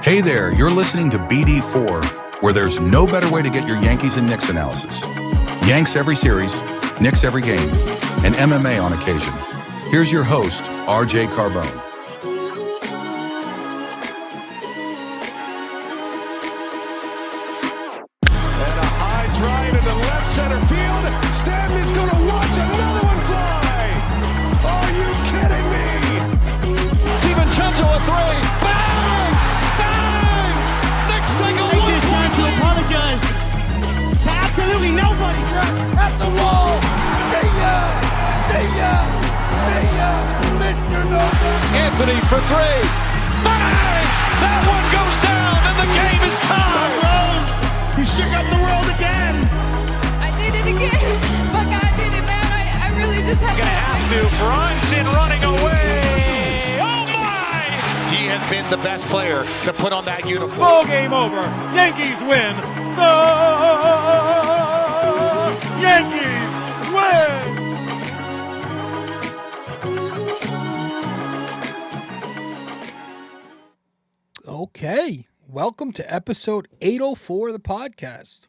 Hey there, you're listening to BD4, where there's no better way to get your Yankees and Knicks analysis. Yanks every series, Knicks every game, and MMA on occasion. Here's your host, RJ Carbone. And a high drive into left center field. Stanley's going to watch another one fly. Are you kidding me? DiVincenzo a three. Bang! Bang! Knicks take a Take this chance to apologize to absolutely nobody. At the wall. See ya! See ya! See ya! Mr. Nova. Anthony for three. Bang! That one goes down and the game is tied. Rose, you shook up the world again. I did it again. My God did it, man. I really just had Gonna have to. Brunson running away. Oh my! He has been the best player to put on that uniform. Ball game over. Yankees win. The Yankees win. Okay, welcome to episode 804 of the podcast.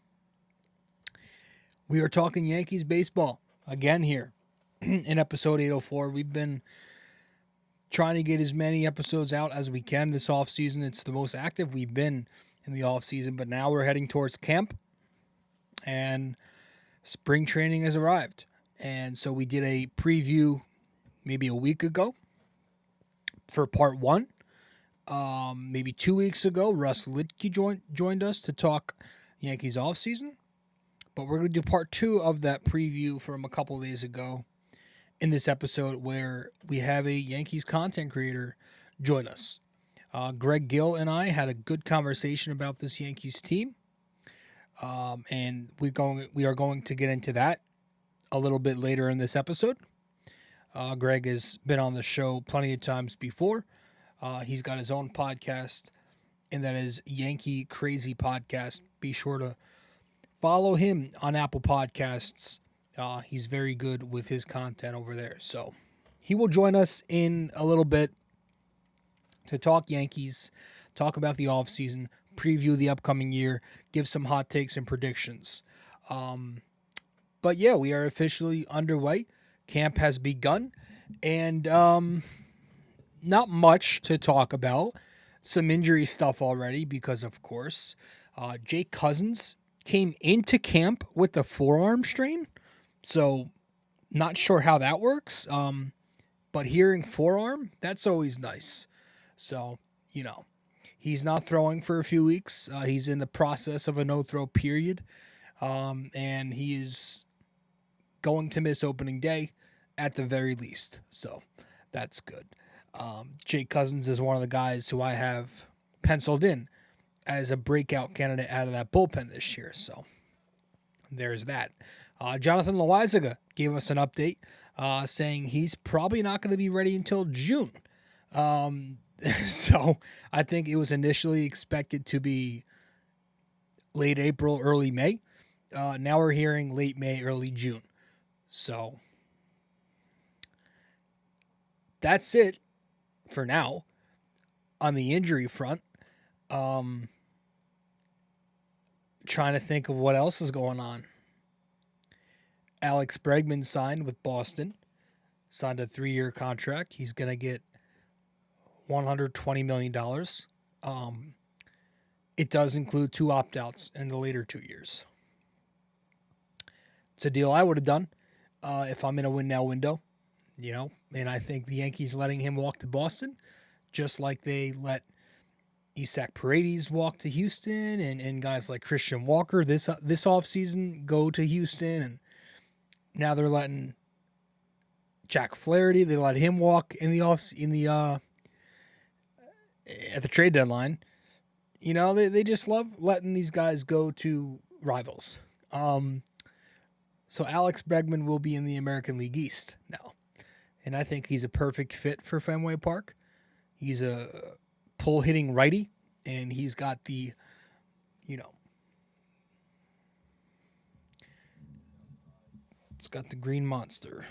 We are talking Yankees baseball again here in episode 804. We've been trying to get as many episodes out as we can this offseason. It's the most active we've been in the offseason, but now we're heading towards camp and spring training has arrived. And so we did a preview maybe a week ago for part one. Maybe 2 weeks ago, Russ Litke joined us to talk Yankees offseason. But we're going to do part two of that preview from a couple days ago in this episode where we have a Yankees content creator join us. Greg Gill and I had a good conversation about this Yankees team. And we are going to get into that a little bit later in this episode. Greg has been on the show plenty of times before. He's got his own podcast, and that is YankeeCrazyPodcast. Be sure to follow him on Apple Podcasts. He's very good with his content over there. So he will join us in a little bit to talk Yankees, talk about the offseason, preview the upcoming year, give some hot takes and predictions. But yeah, we are officially underway. Camp has begun, and not much to talk about. Some injury stuff already because, of course, Jake Cousins came into camp with the forearm strain. So not sure how that works. But hearing forearm, that's always nice. So, he's not throwing for a few weeks. He's in the process of a no-throw period. And he is going to miss opening day at the very least. So that's good. Jake Cousins is one of the guys who I have penciled in as a breakout candidate out of that bullpen this year. So there's that. Jonathan Loaizaga gave us an update saying he's probably not going to be ready until June. So I think it was initially expected to be late April, early May. Now we're hearing late May, early June. So that's it for now on the injury front. Trying to think of what else is going on. Alex Bregman signed with Boston, signed a 3-year contract. He's going to get $120 million. It does include 2 opt-outs in the later 2 years. It's a deal I would have done if I'm in a win-now window. And I think the Yankees letting him walk to Boston, just like they let Isaac Paredes walk to Houston and guys like Christian Walker this offseason go to Houston. And now they're letting Jack Flaherty, they let him walk at the trade deadline. They just love letting these guys go to rivals. So Alex Bregman will be in the American League East now. And I think he's a perfect fit for Fenway Park. He's a pull-hitting righty, and he's got the, it's got the green monster.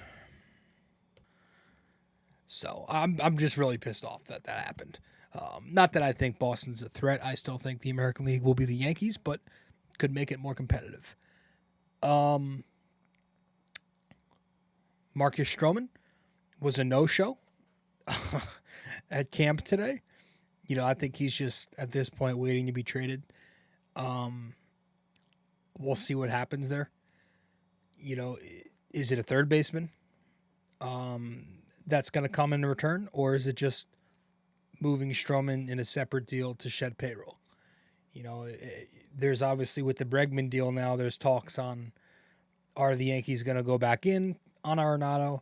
So I'm just really pissed off that happened. Not that I think Boston's a threat. I still think the American League will be the Yankees, but could make it more competitive. Marcus Stroman was a no-show at camp today. I think he's just at this point waiting to be traded. We'll see what happens there. Is it a third baseman that's going to come in return, or is it just moving Stroman in a separate deal to shed payroll? There's obviously with the Bregman deal now, there's talks on, are the Yankees going to go back in on Arenado?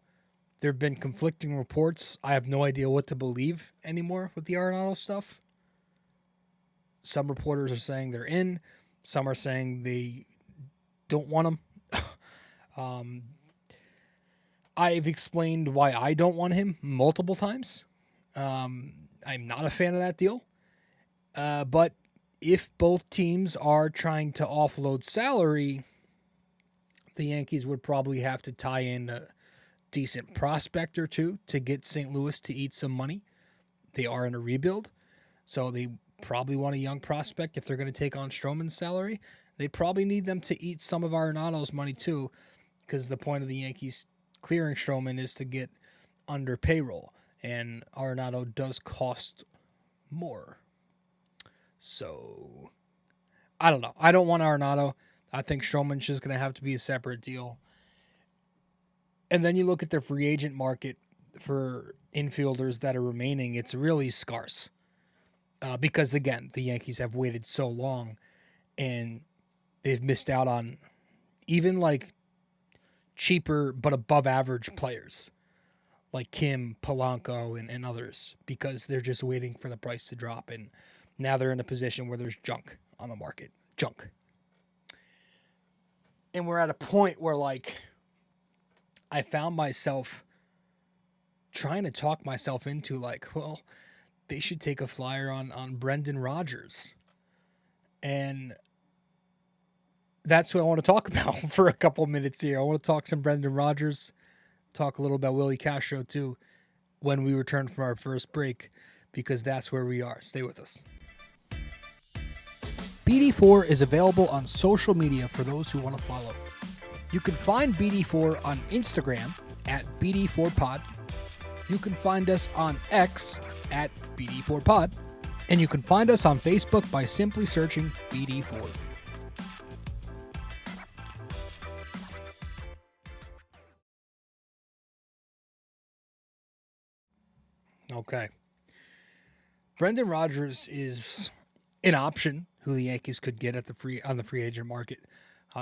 There have been conflicting reports. I have no idea what to believe anymore with the Arenado stuff. Some reporters are saying they're in. Some are saying they don't want him. I've explained why I don't want him multiple times. I'm not a fan of that deal. But if both teams are trying to offload salary, the Yankees would probably have to tie in a decent prospect or two to get St. Louis to eat some money. They are in a rebuild, so they probably want a young prospect. If they're going to take on Stroman's salary, they probably need them to eat some of Arenado's money too, because the point of the Yankees clearing Stroman is to get under payroll, and Arenado does cost more. So, I don't know. I don't want Arenado. I think Stroman's just going to have to be a separate deal. And then you look at the free agent market for infielders that are remaining, it's really scarce. Because, again, the Yankees have waited so long, and they've missed out on even, cheaper but above average players like Kim, Polanco, and others, because they're just waiting for the price to drop, and now they're in a position where there's junk on the market. Junk. And we're at a point where, I found myself trying to talk myself into, they should take a flyer on Brendan Rodgers. And that's what I want to talk about for a couple minutes here. I want to talk some Brendan Rodgers, talk a little about Willi Castro, too, when we return from our first break, because that's where we are. Stay with us. BD4 is available on social media for those who want to follow. You can find BD4 on Instagram at BD4Pod. You can find us on X at BD4Pod. And you can find us on Facebook by simply searching BD4. Okay. Brendan Rodgers is an option who the Yankees could get at on the free agent market.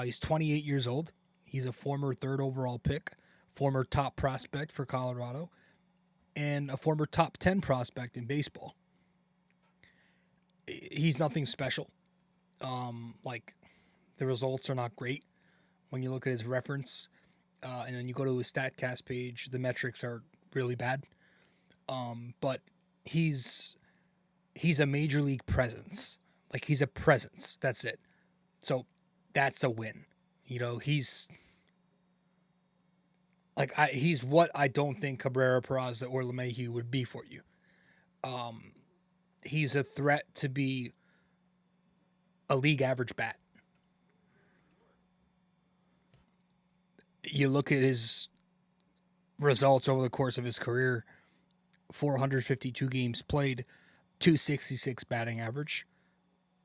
He's 28 years old. He's a former third overall pick, former top prospect for Colorado, and a former top 10 prospect in baseball. He's nothing special. The results are not great when you look at his reference, and then you go to his StatCast page. The metrics are really bad. But he's a major league presence. He's a presence. That's it. So that's a win. He's he's what I don't think Cabrera, Peraza, or LeMahieu would be for you. He's a threat to be a league average bat. You look at his results over the course of his career: 452 games played, 266 batting average,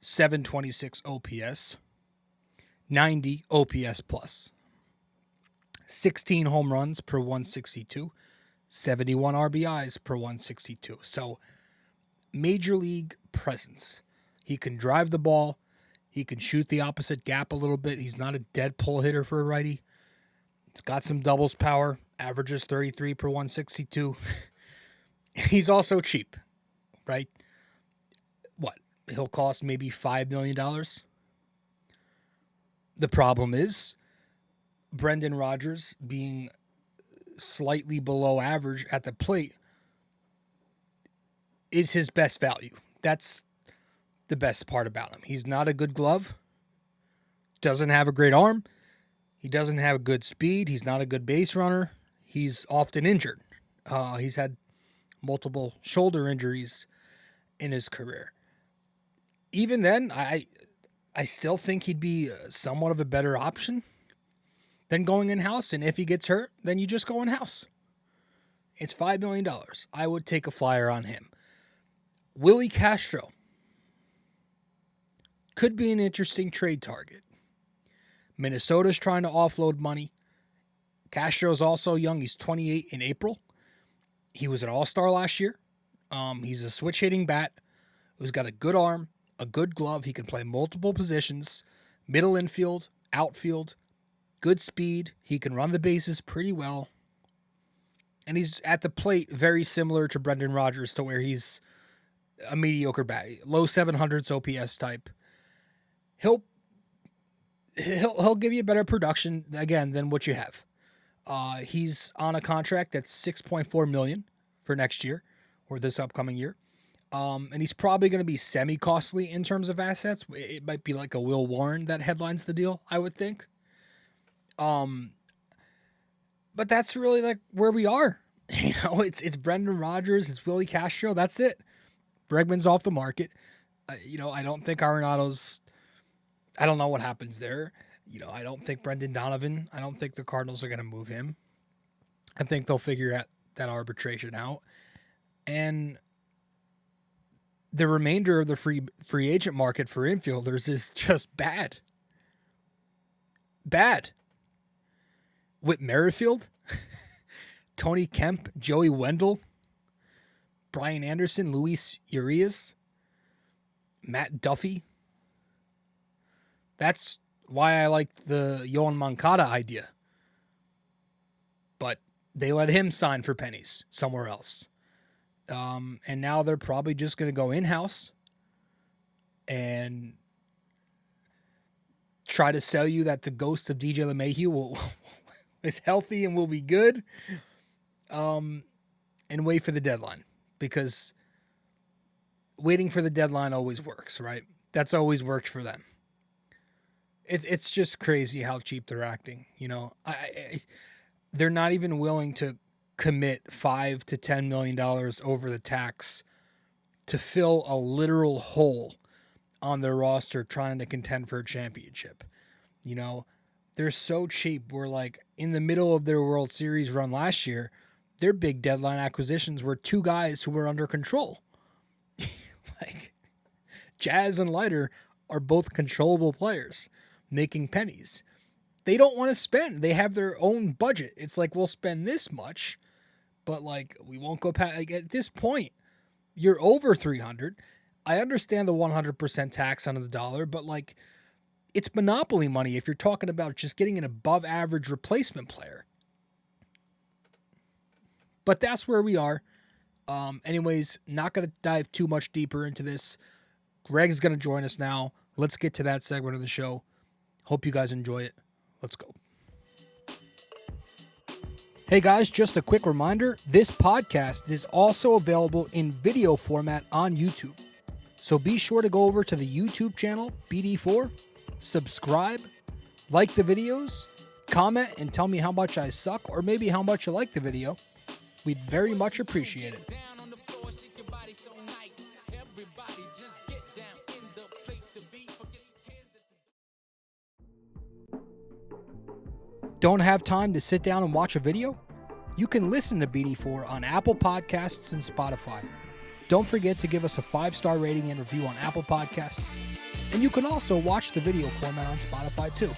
726 OPS, 90 OPS plus, 16 home runs per 162, 71 RBIs per 162. So, major league presence. He can drive the ball. He can shoot the opposite gap a little bit. He's not a dead pull hitter for a righty. He's got some doubles power, averages 33 per 162. He's also cheap, right? What? He'll cost maybe $5 million. The problem is Brendan Rodgers being slightly below average at the plate is his best value. That's the best part about him. He's not a good glove. Doesn't have a great arm. He doesn't have good speed. He's not a good base runner. He's often injured. He's had multiple shoulder injuries in his career. Even then, I still think he'd be somewhat of a better option than going in-house. And if he gets hurt, then you just go in-house. It's $5 million. I would take a flyer on him. Willi Castro could be an interesting trade target. Minnesota's trying to offload money. Castro's also young. He's 28 in April. He was an all-star last year. He's a switch-hitting bat who's got a good arm, a good glove. He can play multiple positions, middle infield, outfield, good speed. He can run the bases pretty well. And he's at the plate very similar to Brendan Rodgers, to where he's a mediocre bat, low 700s OPS type. He'll give you better production, again, than what you have. He's on a contract that's $6.4 million for next year or this upcoming year. And he's probably going to be semi-costly in terms of assets. It might be like a Will Warren that headlines the deal, I would think. But that's really like where we are. You know, it's Brendan Rodgers, it's Willi Castro, that's it. Bregman's off the market. I don't think Arenado's, I don't know what happens there. I don't think Brendan Donovan, I don't think the Cardinals are going to move him. I think they'll figure that arbitration out. And the remainder of the free agent market for infielders is just bad. Bad. Whit Merrifield, Tony Kemp, Joey Wendell, Brian Anderson, Luis Urias, Matt Duffy. That's why I liked the Yohan Moncada idea. But they let him sign for pennies somewhere else. And now they're probably just going to go in-house and try to sell you that the ghost of DJ LeMahieu is healthy and will be good. And wait for the deadline, because waiting for the deadline always works, right? That's always worked for them. It's just crazy how cheap they're acting. They're not even willing to commit $5 to $10 million over the tax to fill a literal hole on their roster trying to contend for a championship. They're so cheap. We're like in the middle of their World Series run last year. Their big deadline acquisitions were two guys who were under control. Like Jazz and Leiter are both controllable players making pennies. They don't want to spend. They have their own budget. It's like, we'll spend this much, but like we won't go past. Like at this point, you're over 300. I understand the 100% tax on the dollar, but like it's monopoly money if you're talking about just getting an above average replacement player. But that's where we are. Anyways, not going to dive too much deeper into this. Greg's going to join us now. Let's get to that segment of the show. Hope you guys enjoy it. Let's go. Hey guys, just a quick reminder, this podcast is also available in video format on YouTube. So be sure to go over to the YouTube channel, BD4, subscribe, like the videos, comment, and tell me how much I suck or maybe how much you like the video. We'd very much appreciate it. Don't have time to sit down and watch a video? You can listen to BD4 on Apple Podcasts and Spotify. Don't forget to give us a 5-star rating and review on Apple Podcasts. And you can also watch the video format on Spotify too.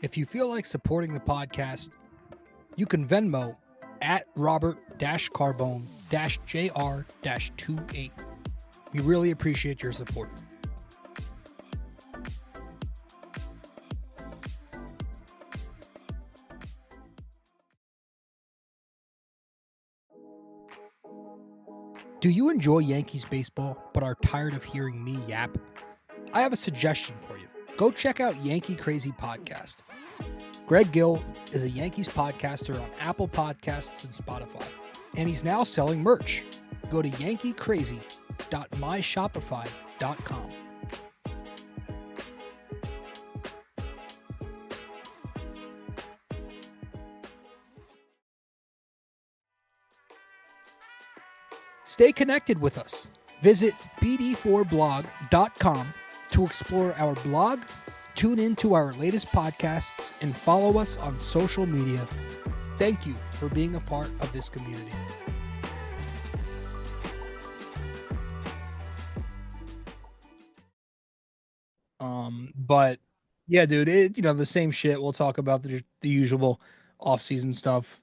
If you feel like supporting the podcast, you can Venmo at Robert-Carbone-JR-28. We really appreciate your support. Do you enjoy Yankees baseball but are tired of hearing me yap? I have a suggestion for you. Go check out YankeeCrazyPodcast. Greg Gill is a Yankees podcaster on Apple Podcasts and Spotify, and he's now selling merch. Go to YankeeCrazy.myshopify.com. Stay connected with us. Visit BD4blog.com to explore our blog, tune in to our latest podcasts, and follow us on social media. Thank you for being a part of this community. But yeah, dude, the same shit. We'll talk about the usual off-season stuff,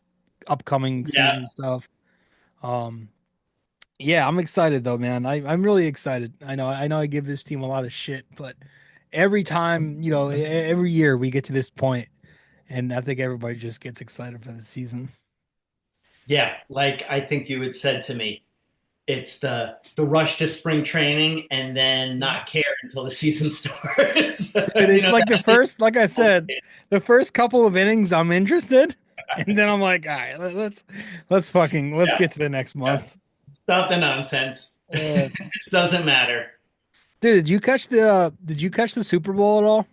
upcoming season stuff. Yeah, I'm excited though, man. I'm really excited. I know I give this team a lot of shit, but every time, every year we get to this point, and I think everybody just gets excited for the season. Yeah, like I think you had said to me, it's the rush to spring training and then not care until the season starts. Dude, it's like like I said, the first couple of innings I'm interested, and then I'm like, all right, let's get to the next month. Stop the nonsense. This doesn't matter. Dude, did you catch the Super Bowl at all?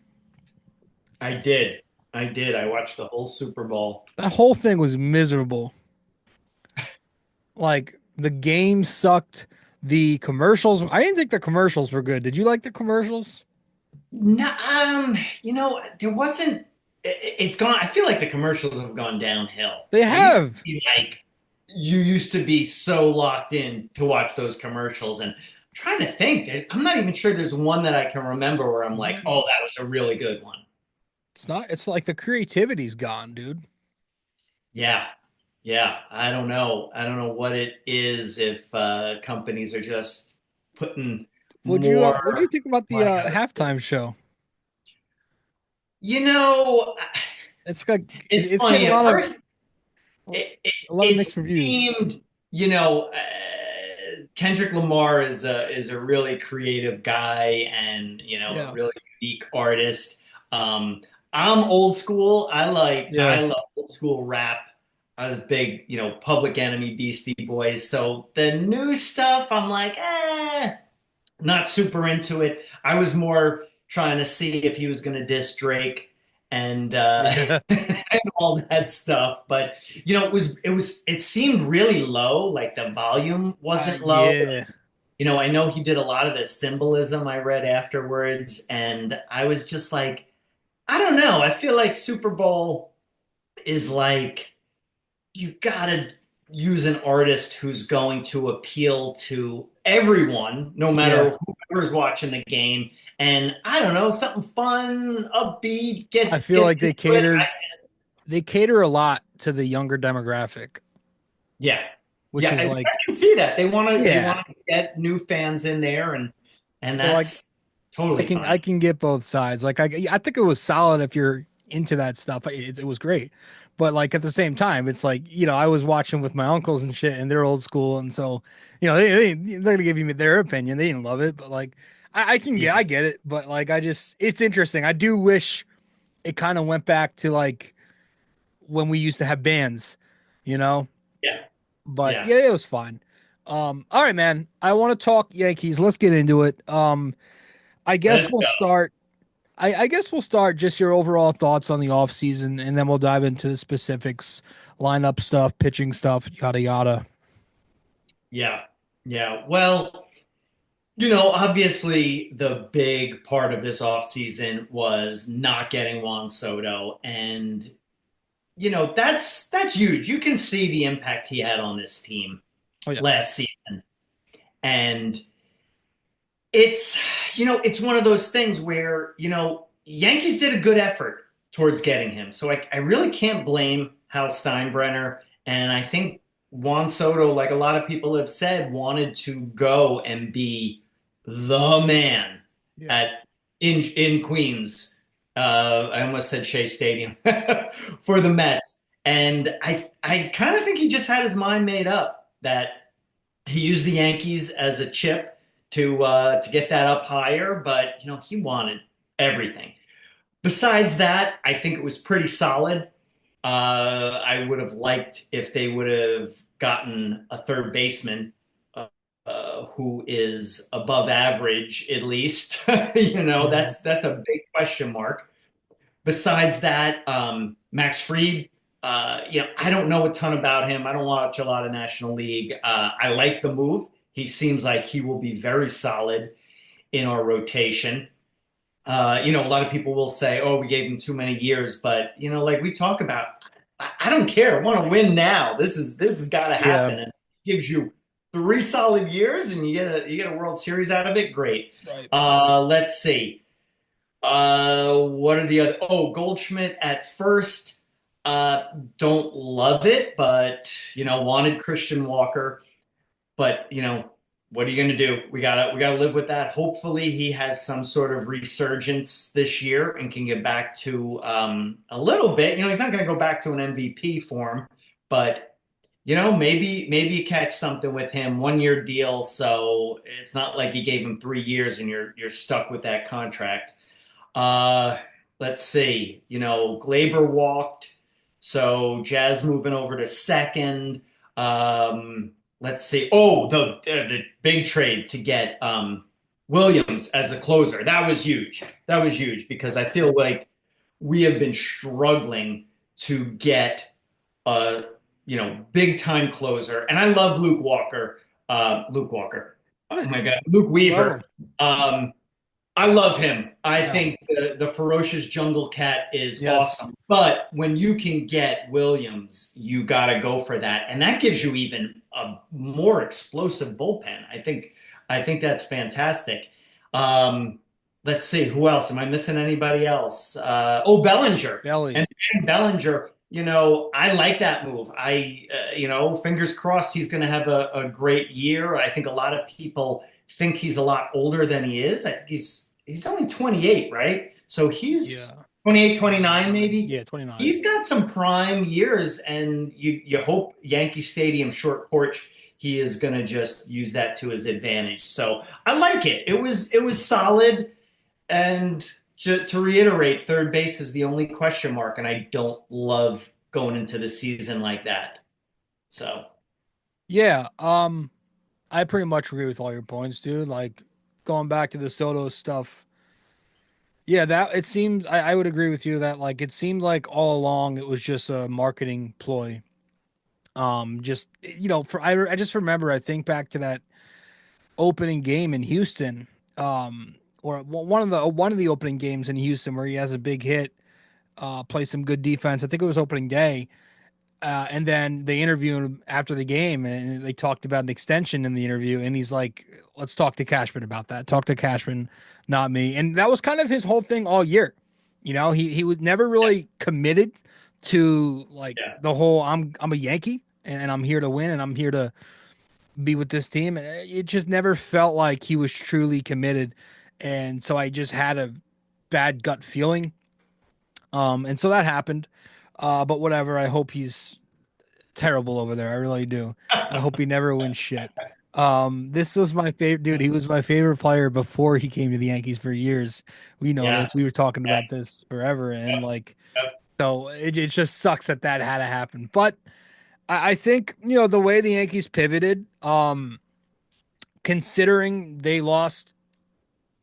I did. I watched the whole Super Bowl. That whole thing was miserable. Like, the game sucked. The commercials, I didn't think the commercials were good. Did you like the commercials? No, there wasn't. It's gone. I feel like the commercials have gone downhill. They have. You used to be so locked in to watch those commercials, and I'm trying to think. I'm not even sure there's one that I can remember where I'm like, oh, that was a really good one. It's not. It's like the creativity's gone, dude. Yeah. I don't know what it is if companies are just putting. What'd you think about the halftime show? It's funny. Getting a lot of mixed reviews. Seemed, Kendrick Lamar is a really creative guy and a really unique artist. I'm old school. I love old school rap. I was a big, Public Enemy, Beastie Boys. So the new stuff, I'm like, not super into it. I was more trying to see if he was going to diss Drake and and all that stuff. But it seemed really low. Like the volume wasn't low. Yeah. I know he did a lot of the symbolism I read afterwards, and I was just like, I don't know. I feel like Super Bowl is like, you gotta use an artist who's going to appeal to everyone, no matter whoever's watching the game. And I don't know, something fun, upbeat. I feel like they cater a lot to the younger demographic. Yeah, which is like, I can see that they want to get new fans in there, and that's totally fine. I can get both sides. Like I think it was solid if you're into that stuff. It was great, but like at the same time, it's like, I was watching with my uncles and shit, and they're old school, and so they're gonna give you their opinion. They didn't love it, but like I get it, but like it's interesting. I do wish it kind of went back to like when we used to have bands, Yeah. But it was fun. All right, man. I want to talk Yankees. Let's get into it. I guess we'll start. I guess we'll start just your overall thoughts on the offseason, and then we'll dive into the specifics, lineup stuff, pitching stuff, yada, yada. Yeah. Well, obviously the big part of this offseason was not getting Juan Soto. And, that's huge. You can see the impact he had on this team last season. And it's one of those things where, Yankees did a good effort towards getting him. So I really can't blame Hal Steinbrenner. And I think Juan Soto, like a lot of people have said, wanted to go and be the man in Queens. I almost said Shea Stadium for the Mets. And I kind of think he just had his mind made up that he used the Yankees as a chip to get that up higher, but he wanted everything. Besides that, I think it was pretty solid. I would have liked if they would have gotten a third baseman who is above average, at least. That's a big question mark. Besides that, Max Fried I don't know a ton about him. I don't watch a lot of National League. I like the move. He seems like he will be very solid in our rotation. A lot of people will say, "Oh, we gave him too many years," but like we talk about, I don't care. I want to win now. This has got to happen. And it gives you 3 solid years, and you get a World Series out of it. Great. Right. Let's see. What are the other? Oh, Goldschmidt at first. Don't love it, but wanted Christian Walker. But what are you going to do? We gotta live with that. Hopefully, he has some sort of resurgence this year and can get back to a little bit. He's not going to go back to an MVP form, but maybe you catch something with him. 1-year deal, so it's not like you gave him 3 years and you're stuck with that contract. Let's see. Glaber walked, so Jazz moving over to second. Let's see. Oh, the big trade to get Williams as the closer. That was huge. That was huge because I feel like we have been struggling to get a big time closer. And I love Luke Walker. Oh my God, Luke Weaver. I love him. I think the ferocious jungle cat is awesome. But when you can get Williams, you got to go for that. And that gives you even a more explosive bullpen. I think that's fantastic. Let's see. Who else? Am I missing anybody else? Bellinger. And Bellinger, I like that move. Fingers crossed he's going to have a great year. I think a lot of people think he's a lot older than he is. I think he's only 28, right? So he's 28, 29 maybe. Yeah, 29. He's got some prime years, and you hope Yankee Stadium short porch, he is going to just use that to his advantage. So I like it. It was solid, and to reiterate, third base is the only question mark, and I don't love going into the season like that. So yeah, I pretty much agree with all your points, dude. Like going back to the Soto stuff. Yeah, that it seems I would agree with you that like it seemed like all along it was just a marketing ploy. I just remember I think back to that opening game in Houston, or one of the opening games in Houston where he has a big hit, play some good defense. I think it was opening day. And then they interviewed him after the game and they talked about an extension in the interview. And he's like, let's talk to Cashman about that. Talk to Cashman, not me. And that was kind of his whole thing all year. He was never really committed to the whole, I'm a Yankee and I'm here to win and I'm here to be with this team. And it just never felt like he was truly committed. And so I just had a bad gut feeling. And so that happened. But whatever, I hope he's terrible over there. I really do. I hope he never wins shit. This was my favorite dude. He was my favorite player before he came to the Yankees for years. We know this. We were talking about this forever. And so it just sucks that had to happen. But I think, the way the Yankees pivoted, considering they lost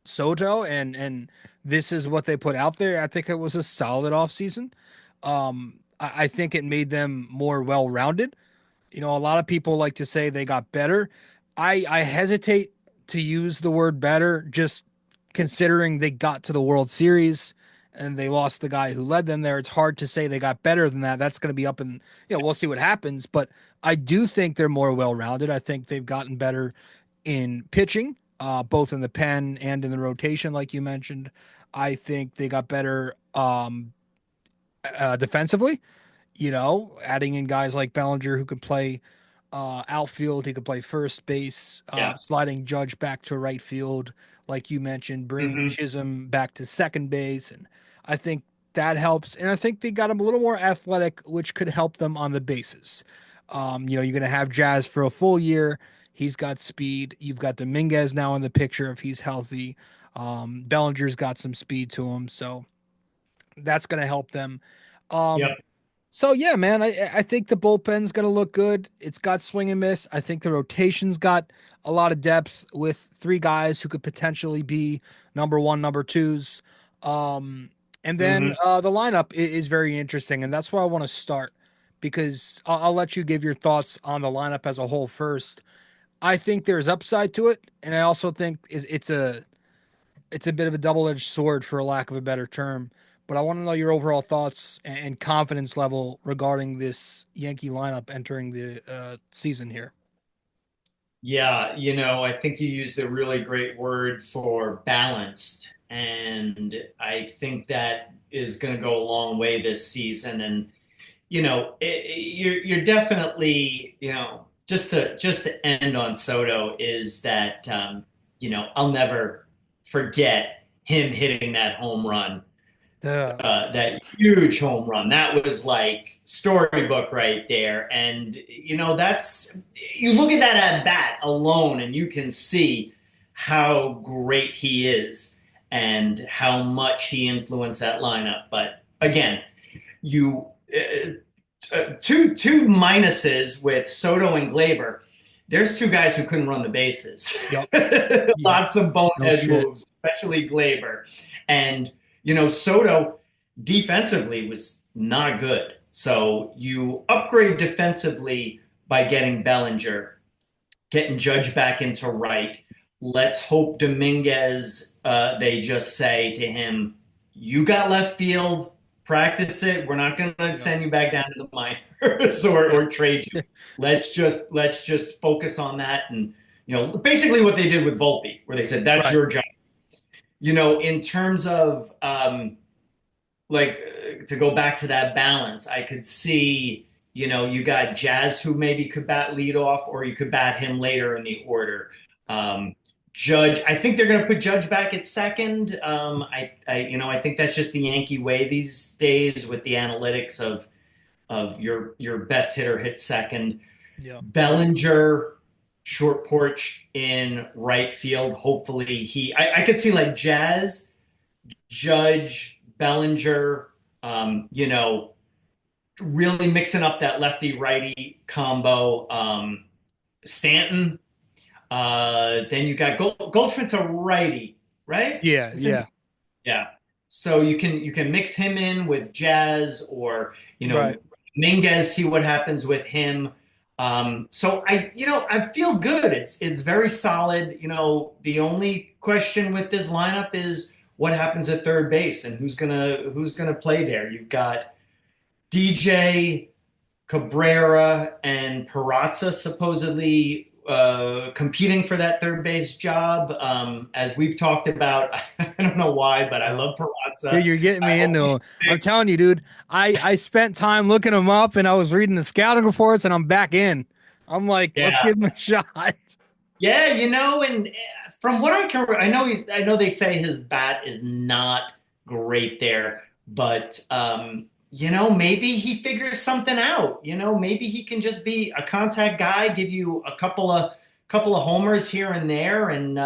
Soto and this is what they put out there, I think it was a solid offseason. I think it made them more well-rounded. A lot of people like to say they got better. I hesitate to use the word better, just considering they got to the World Series and they lost the guy who led them there. It's hard to say they got better than that. That's going to be up and, we'll see what happens. But I do think they're more well-rounded. I think they've gotten better in pitching, both in the pen and in the rotation, like you mentioned. I think they got better defensively, adding in guys like Bellinger who could play outfield, he could play first base, sliding Judge back to right field, like you mentioned, bringing Chisholm back to second base. And I think that helps. And I think they got him a little more athletic, which could help them on the bases. You're going to have Jazz for a full year. He's got speed. You've got Dominguez now in the picture if he's healthy. Bellinger's got some speed to him. So that's going to help them. So, yeah, man, I think the bullpen's going to look good. It's got swing and miss. I think the rotation's got a lot of depth with 3 guys who could potentially be number 1, number 2s. And then the lineup is very interesting, and that's where I want to start. because I'll let you give your thoughts on the lineup as a whole first. I think there's upside to it, and I also think it's a bit of a double-edged sword, for a lack of a better term. But I want to know your overall thoughts and confidence level regarding this Yankee lineup entering the season here. Yeah, I think you used a really great word for balanced, and I think that is going to go a long way this season. And you're definitely, just to end on Soto is that I'll never forget him hitting that home run. That huge home run. That was like storybook right there. And, you look at that at bat alone and you can see how great he is and how much he influenced that lineup. But again, two minuses with Soto and Gleyber. There's two guys who couldn't run the bases. Yep. Lots of bonehead moves, especially Gleyber. And, Soto defensively was not good. So you upgrade defensively by getting Bellinger, getting Judge back into right. Let's hope Dominguez, they just say to him, you got left field, practice it. We're not going to send you back down to the minors or trade you. Let's just focus on that. And, basically what they did with Volpe, where they said, that's your job. In terms of, to go back to that balance, I could see, you got Jazz who maybe could bat lead off, or you could bat him later in the order. Judge, I think they're going to put Judge back at second. I think that's just the Yankee way these days with the analytics of your best hitter hit second. Yeah. Bellinger, short porch in right field. Hopefully I could see like Jazz, Judge, Bellinger, really mixing up that lefty righty combo. Stanton. Then you got Goldschmidt's a righty, right? Yeah. So you can mix him in with Jazz or Minguez, see what happens with him. So I feel good. It's very solid. The only question with this lineup is what happens at third base and who's gonna play there. You've got DJ, Cabrera, and Peraza supposedly competing for that third base job. As we've talked about, I don't know why, but I love Peraza. Dude, you're getting me into him. I'm telling you, dude, I spent time looking him up and I was reading the scouting reports and I'm back in. I'm like, let's give him a shot. Yeah, and from what I can, I know they say his bat is not great there, but maybe he figures something out. Maybe he can just be a contact guy, give you a couple of homers here and there, and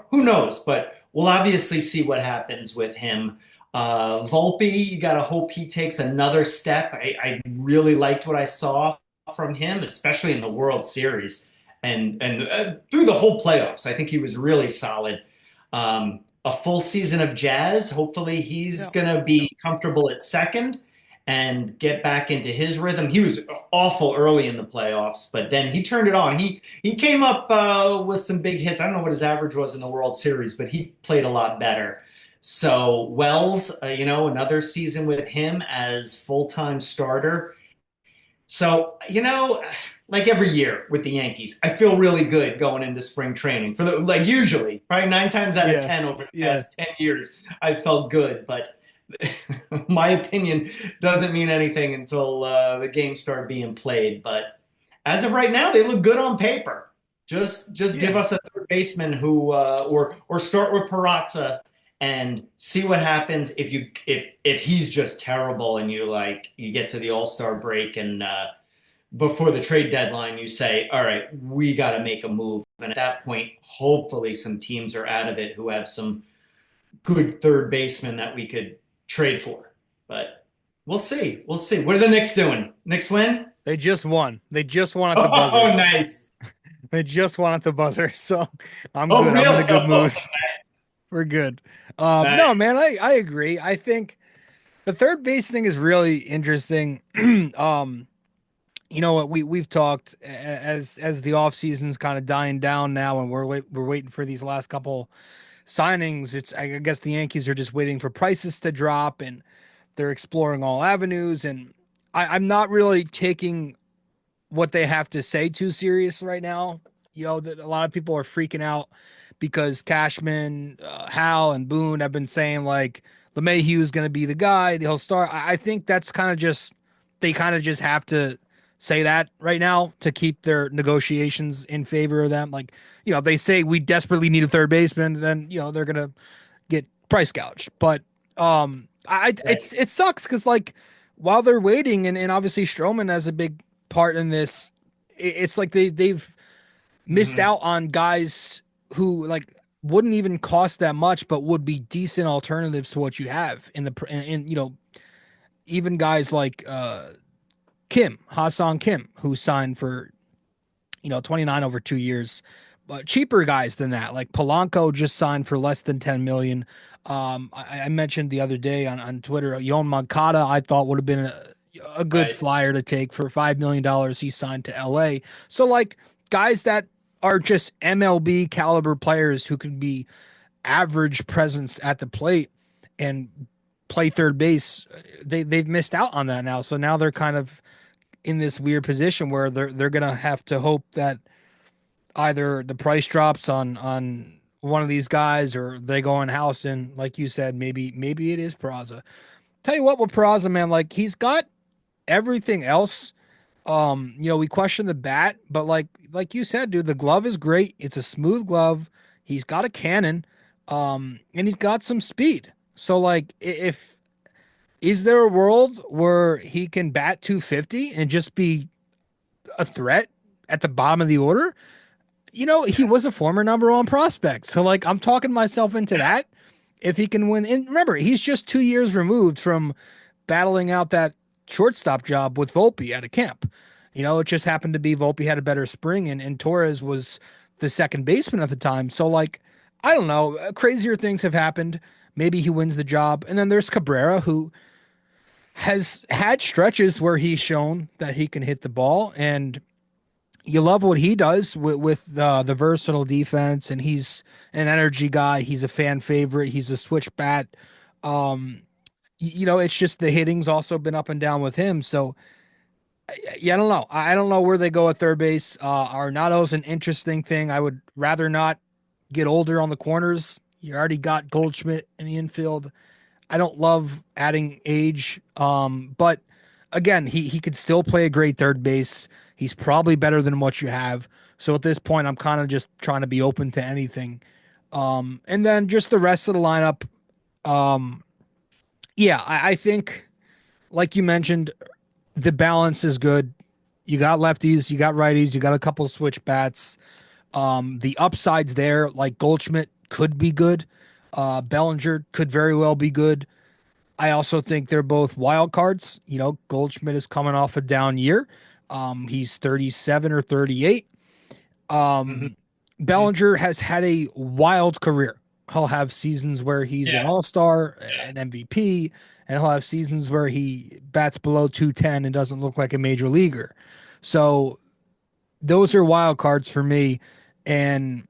who knows? But we'll obviously see what happens with him. Volpe, you got to hope he takes another step. I really liked what I saw from him, especially in the World Series and through the whole playoffs. I think he was really solid. A full season of Jazz. Hopefully he's going to be comfortable at second and get back into his rhythm. He was awful early in the playoffs, but then he turned it on. He came up with some big hits. I don't know what his average was in the World Series, but he played a lot better. So Wells, another season with him as full-time starter. So, like every year with the Yankees, I feel really good going into spring training. Usually, probably 9 times out of 10 over the past 10 years, I felt good. But my opinion doesn't mean anything until the games start being played. But as of right now, they look good on paper. Just give us a third baseman who, or start with Peraza and see what happens if he's just terrible and you get to the All-Star break and before the trade deadline you say, all right, we got to make a move. And at that point, hopefully some teams are out of it who have some good third basemen that we could trade for. But we'll see. What are the Knicks doing? Knicks win? They just won. They just won at the buzzer. Oh, nice. They just won at the buzzer. So I'm good. Really? I'm in a good mood. We're good. Nice. No, man, I agree. I think The third base thing is really interesting. You know what, we've talked as the off season's kind of dying down now, and we're waiting for these last couple signings. It's, I guess the Yankees are just waiting for prices to drop, and they're exploring all avenues. And I'm not really taking what they have to say too serious right now. You know, that a lot of people are freaking out because Cashman, Hal, and Boone have been saying like LeMahieu is going to be the guy. He'll start. I think that's kind of just, they kind of just have to say that right now to keep their negotiations in favor of them. Like, you know, they say we desperately need a third baseman, then, you know, they're going to get price gouged. But it sucks because like while they're waiting, and obviously Stroman has a big part in this, it's like they've missed out on guys who like wouldn't even cost that much, but would be decent alternatives to what you have in you know, even guys like Hassan Kim, who signed for, you know, 29 over 2 years, but cheaper guys than that. Like Polanco just signed for less than 10 million. I mentioned the other day on Twitter, Yon Moncada, I thought would have been a good flyer to take for $5 million. He signed to LA. So like guys that are just MLB caliber players who could be average presence at the plate and play third base, they've missed out on that now. So now they're kind of in this weird position where they're gonna have to hope that either the price drops on one of these guys or they go in house. And like you said, maybe it is Peraza. Tell you what, with Peraza, man, like he's got everything else. You know, we question the bat, but like you said, dude, the glove is great. It's a smooth glove. He's got a cannon, and he's got some speed. So like, is there a world where he can bat 250 and just be a threat at the bottom of the order? You know, he was a former number one prospect. So like, I'm talking myself into that. If he can win, and remember, he's just 2 years removed from battling out that shortstop job with Volpe at a camp. You know, it just happened to be Volpe had a better spring, and Torres was the second baseman at the time. So like, I don't know, crazier things have happened. Maybe he wins the job. And then there's Cabrera, who has had stretches where he's shown that he can hit the ball, and you love what he does with the versatile defense, and he's an energy guy. He's a fan favorite. He's a switch bat. You know, it's just the hitting's also been up and down with him. So yeah, I don't know. I don't know where they go at third base. Arenado's an interesting thing. I would rather not get older on the corners. You already got Goldschmidt in the infield. I don't love adding age. But again, he could still play a great third base. He's probably better than what you have. So at this point, I'm kind of just trying to be open to anything. And then just the rest of the lineup. Yeah, I think, like you mentioned, the balance is good. You got lefties, you got righties, you got a couple of switch bats. The upside's there, like Goldschmidt could be good. Bellinger could very well be good. I also think they're both wild cards. You know, Goldschmidt is coming off a down year. He's 37 or 38. Bellinger has had a wild career. He'll have seasons where he's an all-star, an MVP, and he'll have seasons where he bats below 210 and doesn't look like a major leaguer. So those are wild cards for me. And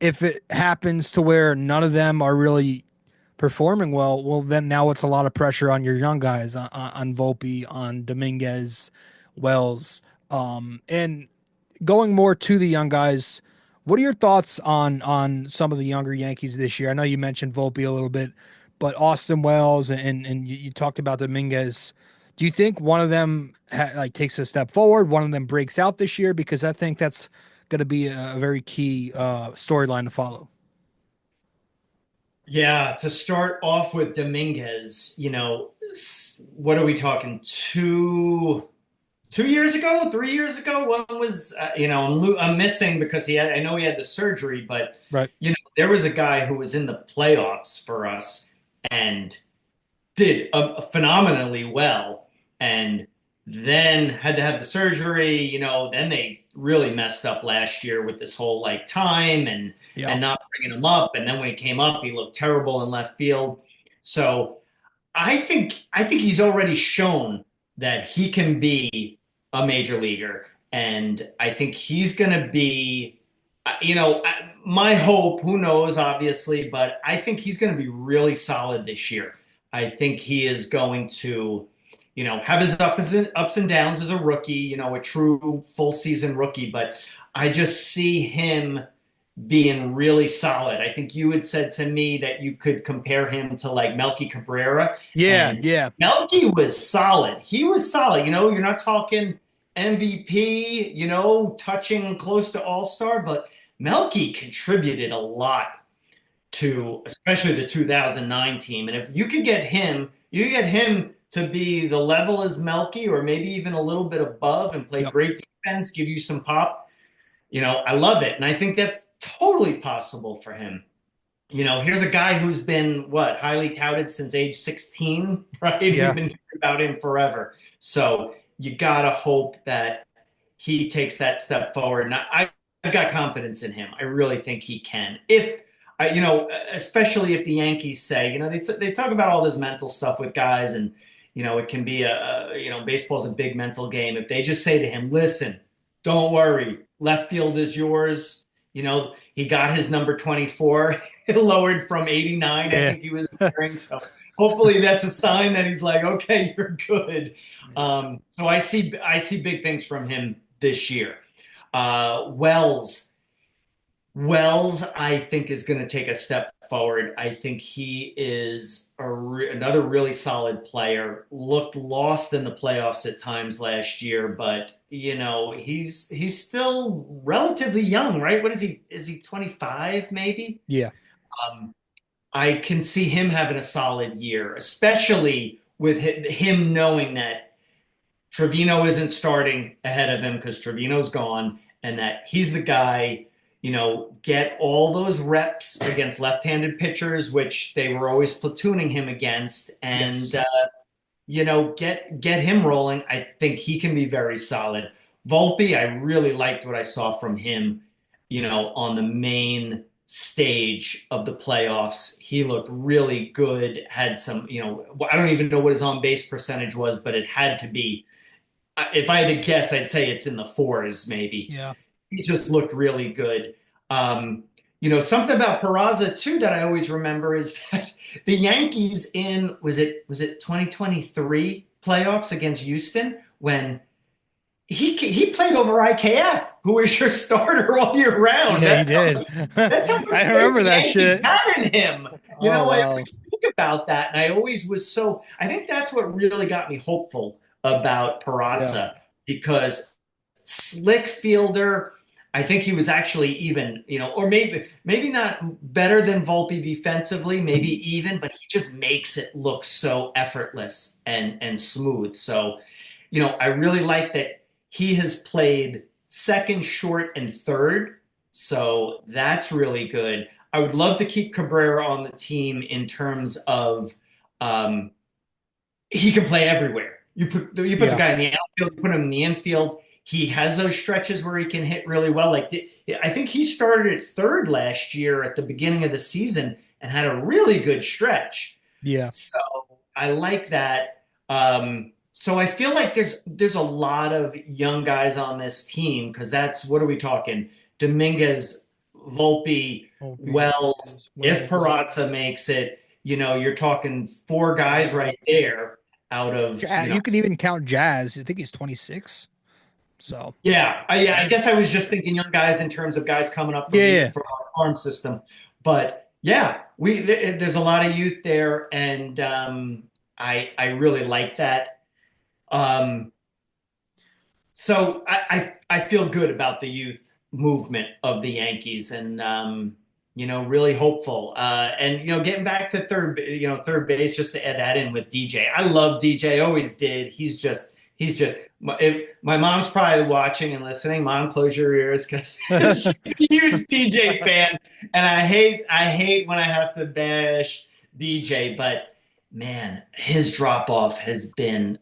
if it happens to where none of them are really performing well, then now it's a lot of pressure on your young guys, on Volpe, on Dominguez, Wells. And going more to the young guys, what are your thoughts on some of the younger Yankees this year? I know you mentioned Volpe a little bit, but Austin Wells and you talked about Dominguez. Do you think one of them takes a step forward, one of them breaks out this year? Because I think that's going to be a very key storyline to follow. Yeah, to start off with Dominguez, you know, what are we talking? 2 years ago, 3 years ago, one was, I'm missing because I know he had the surgery, but, you know, there was a guy who was in the playoffs for us and did phenomenally well, and then had to have the surgery. You know, then they really messed up last year with this whole like time and not bringing him up. And then when he came up, he looked terrible in left field. So I think he's already shown that he can be a major leaguer, and I think he's going to be, my hope, who knows, obviously, but I think he's going to be really solid this year. I think he is going to, have his ups and downs as a rookie, a true full season rookie, but I just see him being really solid. I think you had said to me that you could compare him to like Melky Cabrera. Yeah, yeah. Melky was solid. He was solid. You're not talking MVP, touching close to all-star, but Melky contributed a lot to especially the 2009 team. And if you could get him, to be the level as Melky or maybe even a little bit above and play great defense, give you some pop, I love it. And I think that's totally possible for him. Here's a guy who's been highly touted since age 16, right? Yeah. We've been hearing about him forever. So you gotta hope that he takes that step forward. And I've got confidence in him. I really think he can. If especially if the Yankees say, they talk about all this mental stuff with guys, and it can be baseball's a big mental game. If they just say to him, listen, don't worry, left field is yours. He got his number 24 lowered from 89. Yeah. I think he was wearing. So hopefully that's a sign that he's like, okay, you're good. So I see big things from him this year. Wells, I think, is going to take a step forward. I think he is another really solid player. Looked lost in the playoffs at times last year, but he's still relatively young, right? What is he? Is he 25 maybe? Yeah. I can see him having a solid year, especially with him knowing that Trevino isn't starting ahead of him because Trevino's gone, and that he's the guy. Get all those reps against left-handed pitchers, which they were always platooning him against, and get him rolling. I think he can be very solid. Volpe, I really liked what I saw from him, on the main stage of the playoffs. He looked really good. Had some, I don't even know what his on-base percentage was, but it had to be. If I had to guess, I'd say it's in the 4s, maybe. Yeah. He just looked really good. Something about Peraza too that I always remember is that the Yankees was it 2023 playoffs against Houston when he played over IKF, who was your starter all year round. Yeah, he did. That's how much I remember that Yankees shit. had in him. I Wow. always think about that, and I always was I think that's what really got me hopeful about Peraza, because slick fielder. I think he was actually even, or maybe not better than Volpe defensively, maybe even, but he just makes it look so effortless and smooth. So, I really like that he has played second, short, and third. So that's really good. I would love to keep Cabrera on the team in terms of he can play everywhere. You put the guy in the outfield, you put him in the infield. He has those stretches where he can hit really well. I think he started at third last year at the beginning of the season and had a really good stretch. Yeah. So I like that. So I feel like there's a lot of young guys on this team, because what are we talking? Dominguez, Volpe, Wells. If Peraza makes it, you're talking 4 guys right there out of. You can even count Jazz. I think he's 26. So I guess I was just thinking young guys in terms of guys coming up from our farm system, but there's a lot of youth there, and I really like that. So I feel good about the youth movement of the Yankees, and really hopeful. And getting back to third base, just to add that in with DJ. I love DJ, always did. He's just. My mom's probably watching and listening. Mom, close your ears, because she's a huge DJ fan, and I hate when I have to bash DJ. But man, his drop off has been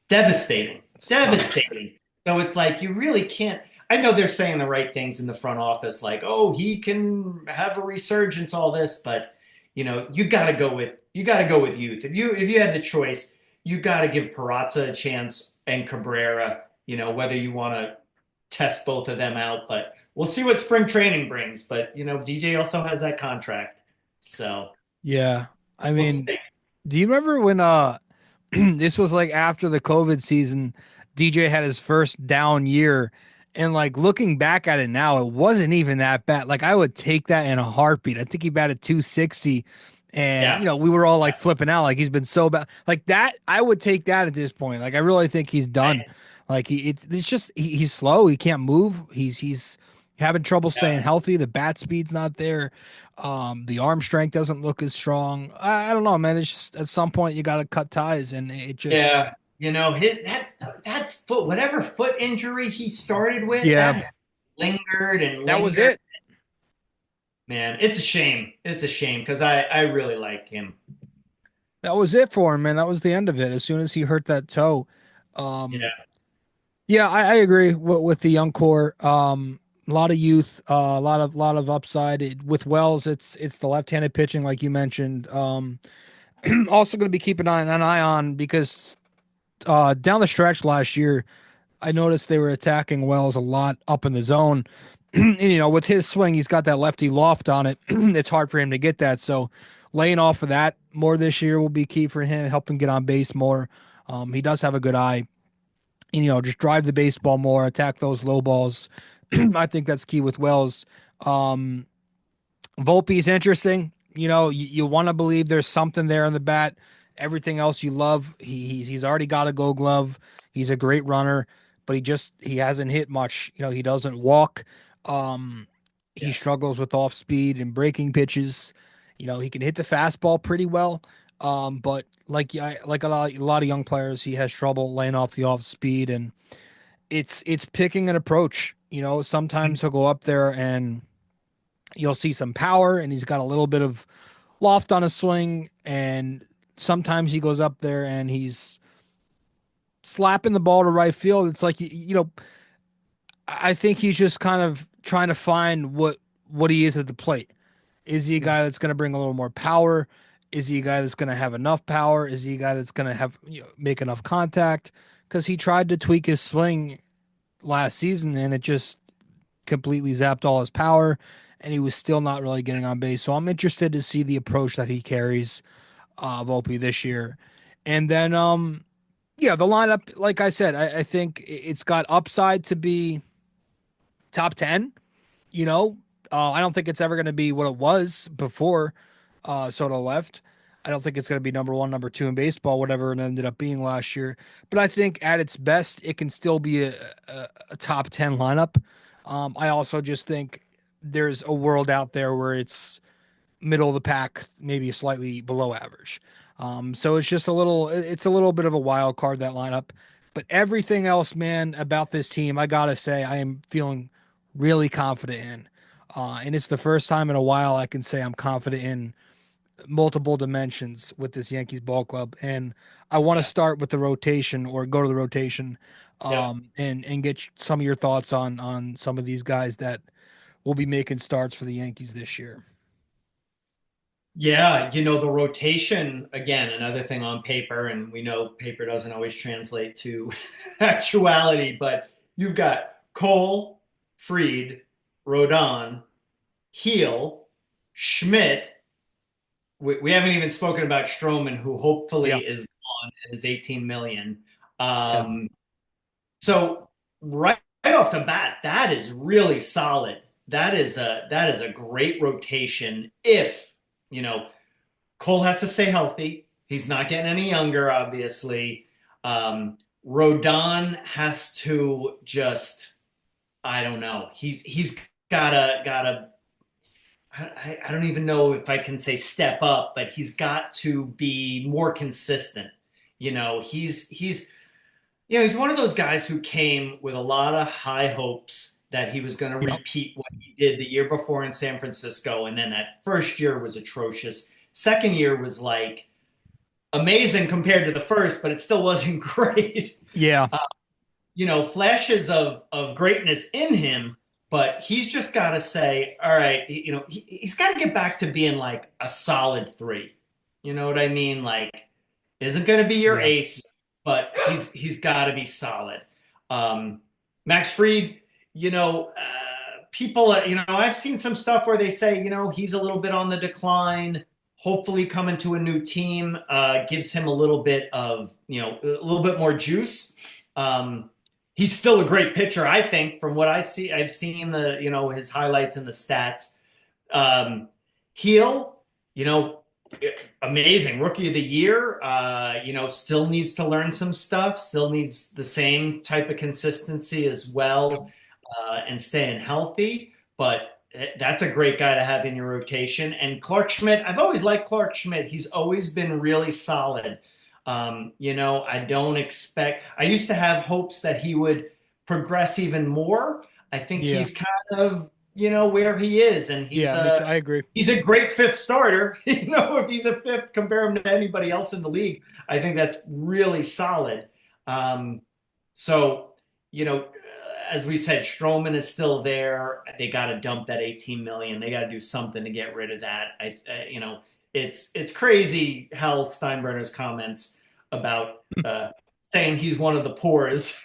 devastating. So it's like you really can't. I know they're saying the right things in the front office, like, oh, he can have a resurgence, all this, but you got to go with youth. If you had the choice, you got to give Peraza a chance and Cabrera. Whether you want to test both of them out, but we'll see what spring training brings. But DJ also has that contract, so Yeah, I we'll mean, see. do you remember when this was like after the COVID season, DJ had his first down year, and like looking back at it now, it wasn't even that bad. Like I would take that in a heartbeat. I think he batted 260, and Yeah. we were all like flipping out, like he's been so bad. Like that, I would take that at this point. Like I really think he's done. Like it's just he's slow. He can't move. He's having trouble staying healthy. The bat speed's not there. The arm strength doesn't look as strong. I don't know, man. It's just at some point you got to cut ties, and it just that foot, whatever foot injury he started with, Yeah. that lingered and that was lingered. it. Man, it's a shame. It's a shame because I really like him. That was it for him, man. That was the end of it. As soon as he hurt that toe, Yeah. yeah, I agree with the young core. A lot of youth, a lot of upside. With Wells, it's the left-handed pitching, like you mentioned. Also going to be keeping an eye on because down the stretch last year, I noticed they were attacking Wells a lot up in the zone. And, with his swing, he's got that lefty loft on it. It's hard for him to get that. So laying off of that more this year will be key for him, help him get on base more. He does have a good eye. And, just drive the baseball more, attack those low balls. I think that's key with Wells. Volpe's interesting. You want to believe there's something there in the bat. Everything else you love. He's already got a Gold Glove. He's a great runner, but he hasn't hit much. He doesn't walk. He struggles with off speed and breaking pitches. He can hit the fastball pretty well. But like a lot of young players, he has trouble laying off the off speed, and it's picking an approach. Sometimes he'll go up there and you'll see some power, and he's got a little bit of loft on his swing, and sometimes he goes up there and he's slapping the ball to right field. It's like, I think he's just kind of trying to find what he is at the plate. Is he a guy that's going to bring a little more power? Is he a guy that's going to have enough power? Is he a guy that's going to have make enough contact? Because he tried to tweak his swing last season, and it just completely zapped all his power, and he was still not really getting on base. So I'm interested to see the approach that he carries, Volpe, this year. And then, the lineup, like I said, I think it's got upside to be top 10. I don't think it's ever going to be what it was before Soto left. I don't think it's going to be number 1, number 2 in baseball, whatever it ended up being last year. But I think at its best, it can still be a top 10 lineup. I also just think there's a world out there where it's middle of the pack, maybe slightly below average. So it's just a little bit of a wild card, that lineup. But everything else, man, about this team, I got to say, I am feeling really confident in. And it's the first time in a while I can say I'm confident in multiple dimensions with this Yankees ball club. And I want to start with the rotation, or go to the rotation, and get some of your thoughts on some of these guys that will be making starts for the Yankees this year. Yeah, the rotation, again, another thing on paper, and we know paper doesn't always translate to actuality, but you've got Cole, Fried, Rodon, Gill, Schmidt. We haven't even spoken about Stroman, who hopefully is gone and is $18 million. So right off the bat, that is really solid. That is a great rotation. If Cole has to stay healthy, he's not getting any younger, obviously. Rodon has to just, I don't know. He's gotta. I don't even know if I can say step up, but he's got to be more consistent. He's one of those guys who came with a lot of high hopes that he was going to repeat what he did the year before in San Francisco. And then that first year was atrocious. Second year was like amazing compared to the first, but it still wasn't great. Yeah. Flashes of greatness in him, but he's just got to say, all right, he's got to get back to being like a solid 3. You know what I mean? Like, isn't going to be your ace, but he's got to be solid. Max Fried, people, I've seen some stuff where they say, he's a little bit on the decline. Hopefully coming to a new team gives him a little bit of, a little bit more juice. He's still a great pitcher, I think, from what I see. I've seen his highlights and the stats. Gill, amazing rookie of the year. Still needs to learn some stuff. Still needs the same type of consistency as well, and staying healthy. But that's a great guy to have in your rotation. And Clark Schmidt, I've always liked Clark Schmidt. He's always been really solid. I used to have hopes that he would progress even more. I think he's kind of, where he is. And he's, I agree. He's a great 5th starter. If he's a 5th, compare him to anybody else in the league, I think that's really solid. As we said, Stroman is still there. They got to dump that $18 million. They got to do something to get rid of that. It's crazy how Steinbrenner's comments about saying he's one of the poors.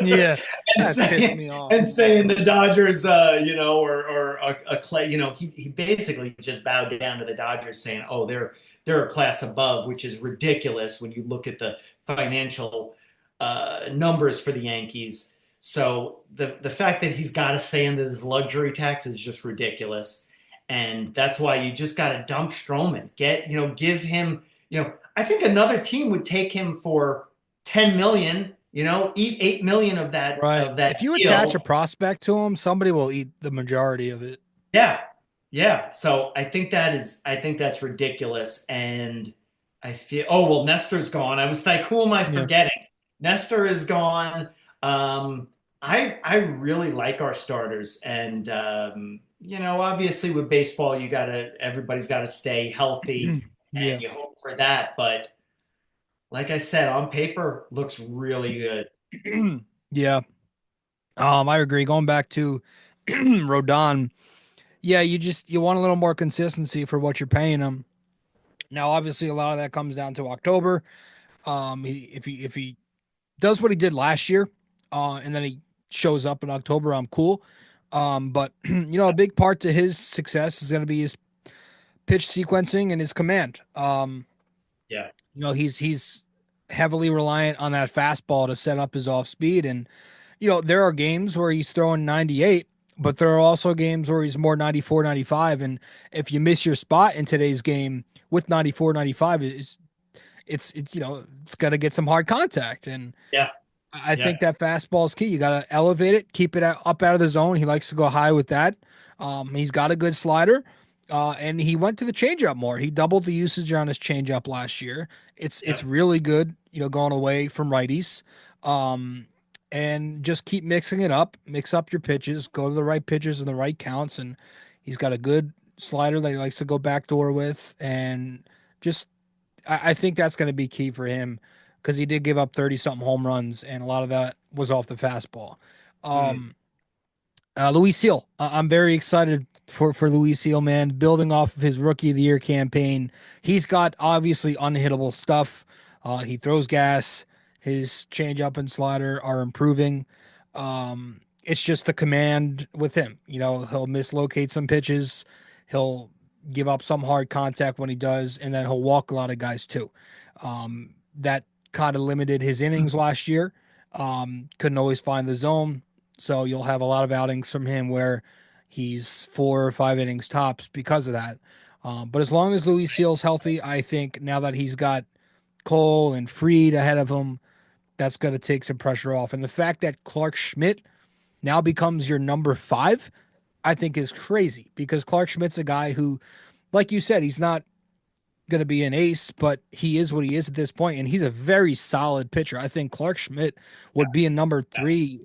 Yeah, and pissed me off. And saying the Dodgers, or a Clay, he basically just bowed down to the Dodgers, saying, "Oh, they're a class above," which is ridiculous when you look at the financial numbers for the Yankees. So the fact that he's got to stay under this luxury tax is just ridiculous. And that's why you just got to dump Stroman. Give him, I think another team would take him for $10 million, eat $8 million of that. Right. Of that if you deal. attach a prospect to him, somebody will eat the majority of it. Yeah. Yeah. So I think that's ridiculous. And I feel, Nestor's gone. I was like, who am I forgetting? Nestor is gone. I really like our starters, and obviously with baseball, everybody's got to stay healthy, and you hope for that. But like I said, on paper, looks really good. Yeah, I agree. Going back to Rodon, you want a little more consistency for what you're paying him. Now, obviously, a lot of that comes down to October. If he does what he did last year. And then he shows up in October, I'm cool. But a big part to his success is going to be his pitch sequencing and his command. He's heavily reliant on that fastball to set up his off speed. And, there are games where he's throwing 98, but there are also games where he's more 94, 95. And if you miss your spot in today's game with 94, 95, it's got to get some hard contact. And I think that fastball is key. You got to elevate it, keep it up out of the zone. He likes to go high with that. He's got a good slider, and he went to the changeup more. He doubled the usage on his changeup last year. It's really good, going away from righties. And just keep mixing it up. Mix up your pitches. Go to the right pitchers and the right counts. And he's got a good slider that he likes to go backdoor with. And just, I think that's going to be key for him, because he did give up 30-something home runs, and a lot of that was off the fastball. Luis Seal, I'm very excited for Luis Seal, man. Building off of his Rookie of the Year campaign, he's got obviously unhittable stuff. He throws gas. His changeup and slider are improving. It's just the command with him. He'll mislocate some pitches. He'll give up some hard contact when he does, and then he'll walk a lot of guys too. That kind of limited his innings last year. Couldn't always find the zone. So you'll have a lot of outings from him where he's 4 or 5 innings tops because of that. But as long as Luis Seal's healthy, I think now that he's got Cole and Fried ahead of him, that's going to take some pressure off. And the fact that Clark Schmidt now becomes your number 5, I think is crazy, because Clark Schmidt's a guy who, like you said, he's not going to be an ace, but he is what he is at this point, and he's a very solid pitcher. I think Clark Schmidt would be a number 3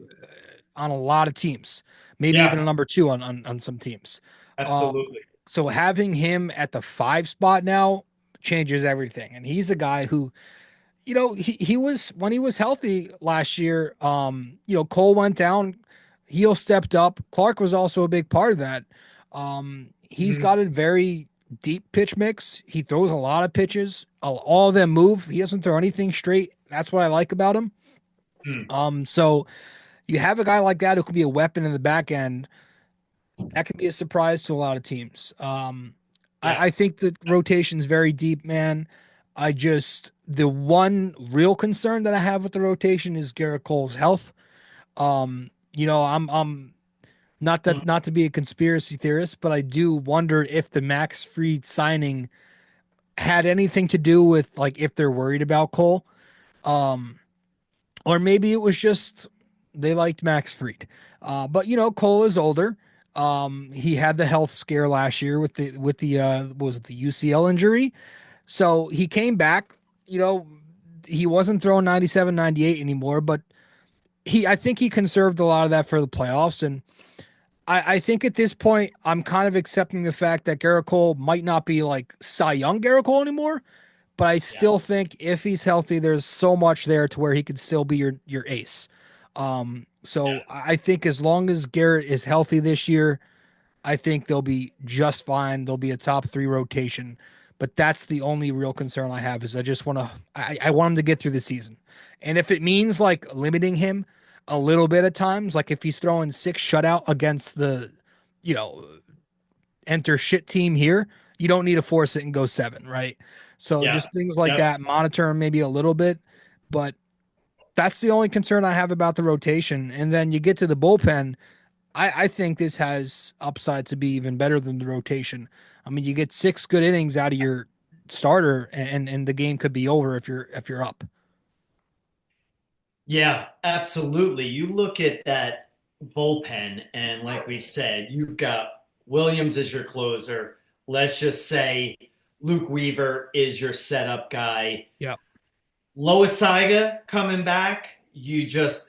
on a lot of teams, maybe even a number 2 on some teams. Absolutely. So having him at the 5 spot now changes everything, and he's a guy who, he was, when he was healthy last year, Cole went down Heal stepped up. Clark was also a big part of that. He's got a very deep pitch mix. He throws a lot of pitches. All of them move. He doesn't throw anything straight. That's what I like about him. So you have a guy like that who could be a weapon in the back end. That could be a surprise to a lot of teams. I think the rotation's very deep, man. The one real concern that I have with the rotation is Garrett Cole's health. I'm not to be a conspiracy theorist, but I do wonder if the Max Fried signing had anything to do with like if they're worried about Cole. Or maybe it was just they liked Max Fried. But Cole is older. He had the health scare last year with the was it the UCL injury? So he came back, he wasn't throwing 97, 98 anymore, but I think he conserved a lot of that for the playoffs. And I think at this point, I'm kind of accepting the fact that Garrett Cole might not be like Cy Young Garrett Cole anymore, but I still think if he's healthy, there's so much there to where he could still be your ace. I think as long as Garrett is healthy this year, I think they'll be just fine. They'll be a top 3 rotation. But that's the only real concern I have is I just want him to get through the season. And if it means like limiting him a little bit at times, like if he's throwing 6 shutout against the, enter shit team here, you don't need to force it and go 7, right? So just things like that, monitor him maybe a little bit, but that's the only concern I have about the rotation. And then you get to the bullpen. I think this has upside to be even better than the rotation. I mean, you get 6 good innings out of your starter and the game could be over if you're up. Yeah, absolutely. You look at that bullpen and like we said, you've got Williams as your closer. Let's just say Luke Weaver is your setup guy. Yeah. Loisaga coming back.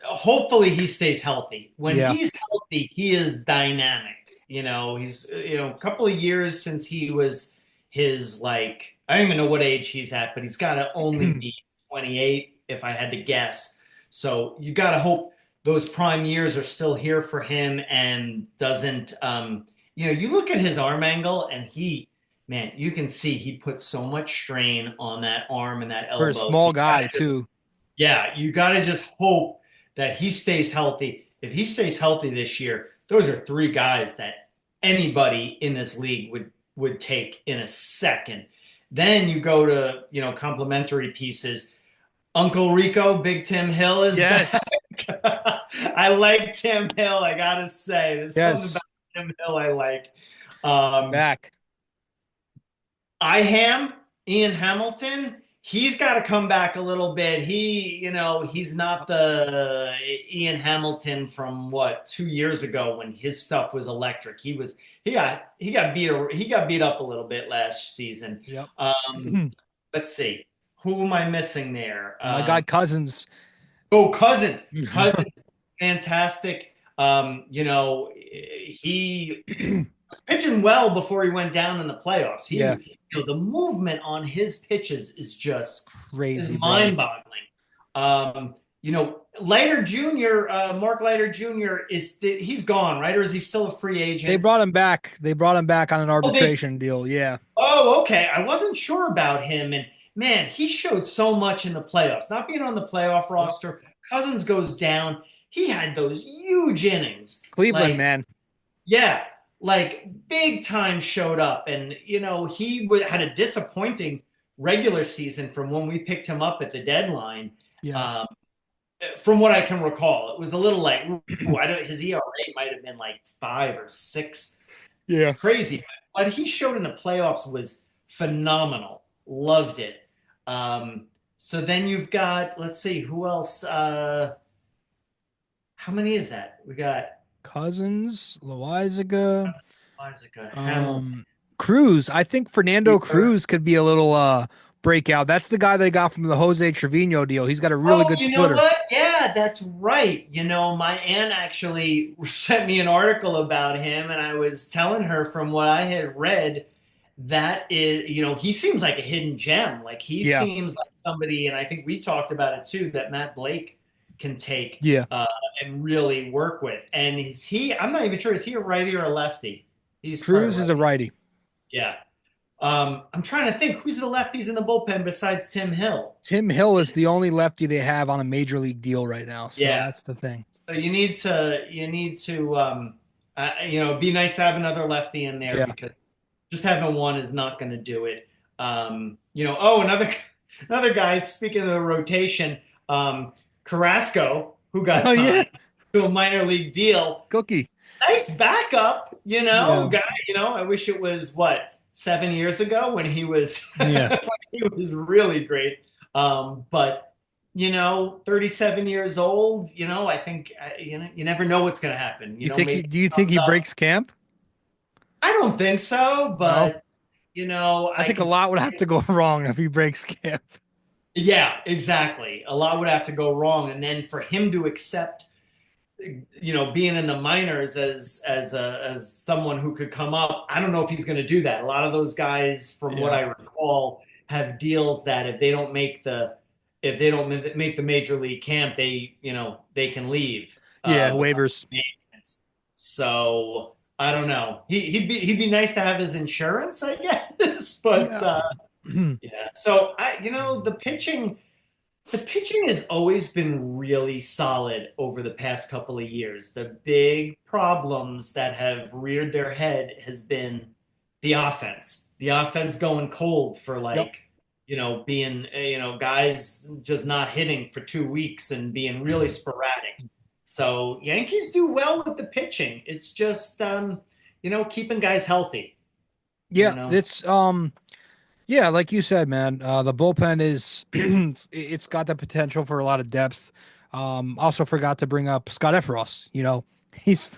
Hopefully he stays healthy. When he's healthy, he is dynamic. He's a couple of years since he was his I don't even know what age he's at, but he's got to only be 28 if I had to guess. So you got to hope those prime years are still here for him and doesn't you look at his arm angle and you can see he puts so much strain on that arm and that elbow. For a small guy too. Yeah, you got to just hope that he stays healthy. If he stays healthy this year, those are 3 guys that anybody in this league would take in a second. Then you go to, complimentary pieces. Uncle Rico, Big Tim Hill is back. I like Tim Hill, I got to say. There's something about Tim Hill I like. Back. Ian Hamilton, he's got to come back a little bit. He's not the Ian Hamilton from 2 years ago when his stuff was electric. He got beat up a little bit last season. Yep. Let's see. Who am I missing there? My guy Cousins. Oh, Cousins, fantastic. He was pitching well before he went down in the playoffs. The movement on his pitches is just crazy, mind-boggling. Leiter Jr., Mark Leiter Jr. he's gone, right? Or is he still a free agent? They brought him back. On an arbitration deal. Yeah. Oh, okay. I wasn't sure about him. And man, he showed so much in the playoffs. Not being on the playoff roster, Cousins goes down. He had those huge innings. Cleveland, man. Yeah. Big time showed up. And, he had a disappointing regular season from when we picked him up at the deadline. Yeah. From what I can recall, it was a little his ERA might have been 5 or 6. Yeah. Crazy. What he showed in the playoffs was phenomenal. Loved it. So then you've got, let's see, who else? How many is that? We got Cousins, Loizaga, Hamilton. Cruz. I think Fernando Cruz could be a little breakout. That's the guy they got from the Jose Trevino deal. He's got a really good splitter. Know what? Yeah, that's right. My aunt actually sent me an article about him, and I was telling her from what I had read that is, he seems like a hidden gem. Seems like somebody, and I think we talked about it too, that Matt Blake can take and really work with. And I'm not even sure, is he a righty or a lefty? He's Cruz is a righty. Yeah. I'm trying to think who's the lefties in the bullpen besides Tim Hill. Tim Hill is the only lefty they have on a major league deal right now. So that's the thing. So you need to, be nice to have another lefty in there because just having one is not going to do it. Another guy, speaking of the rotation, Carrasco, who got signed to a minor league deal. Cookie. Nice backup, guy, I wish it was 7 years ago when he was, when he was really great. But 37 years old, I think, you never know what's going to happen. Do you think he breaks camp? I don't think so, but I think a lot would have to go wrong if he breaks camp. Yeah, exactly. A lot would have to go wrong. And then for him to accept, being in the minors as someone who could come up, I don't know if he's going to do that. A lot of those guys, from what I recall, have deals that if they don't make the major league camp, they can leave. Waivers. So I don't know. He'd be nice to have his insurance, I guess. But So the pitching has always been really solid over the past couple of years. The big problems that have reared their head has been the offense. The offense going cold for being, guys just not hitting for 2 weeks and being really sporadic. So Yankees do well with the pitching. It's just, keeping guys healthy. Yeah, it's like you said, man, the bullpen is, it's got the potential for a lot of depth. Also forgot to bring up Scott Efros. He's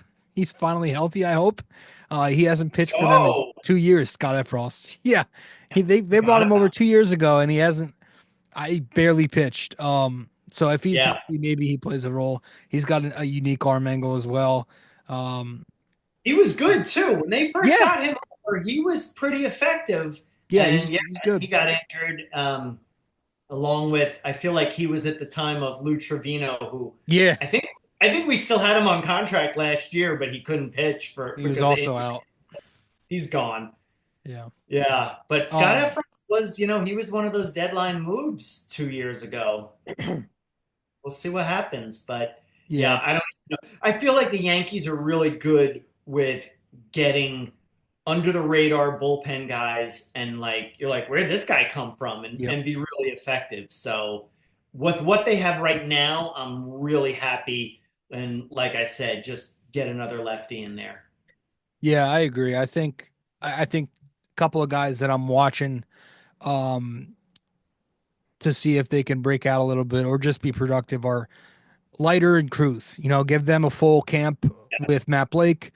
finally healthy, I hope. He hasn't pitched for them in 2 years, Scott Efros. Yeah, they brought him over 2 years ago, and I barely pitched. So if he's healthy, maybe he plays a role. He's got a unique arm angle as well. He was good too. When they first got him over, he was pretty effective. Yeah, he's good. He got injured along with, I feel like he was at the time of Lou Trevino, who I think we still had him on contract last year, but he couldn't pitch he was also out. He's gone. Yeah. But Scott Efron was, he was one of those deadline moves 2 years ago. We'll see what happens, but I don't know. I feel like the Yankees are really good with getting under the radar bullpen guys, and you're like, where'd this guy come from, and be really effective. So with what they have right now, I'm really happy. And like I said, just get another lefty in there. Yeah, I agree. I think a couple of guys that I'm watching to see if they can break out a little bit or just be productive are Leiter and Cruz. Give them a full camp with Matt Blake.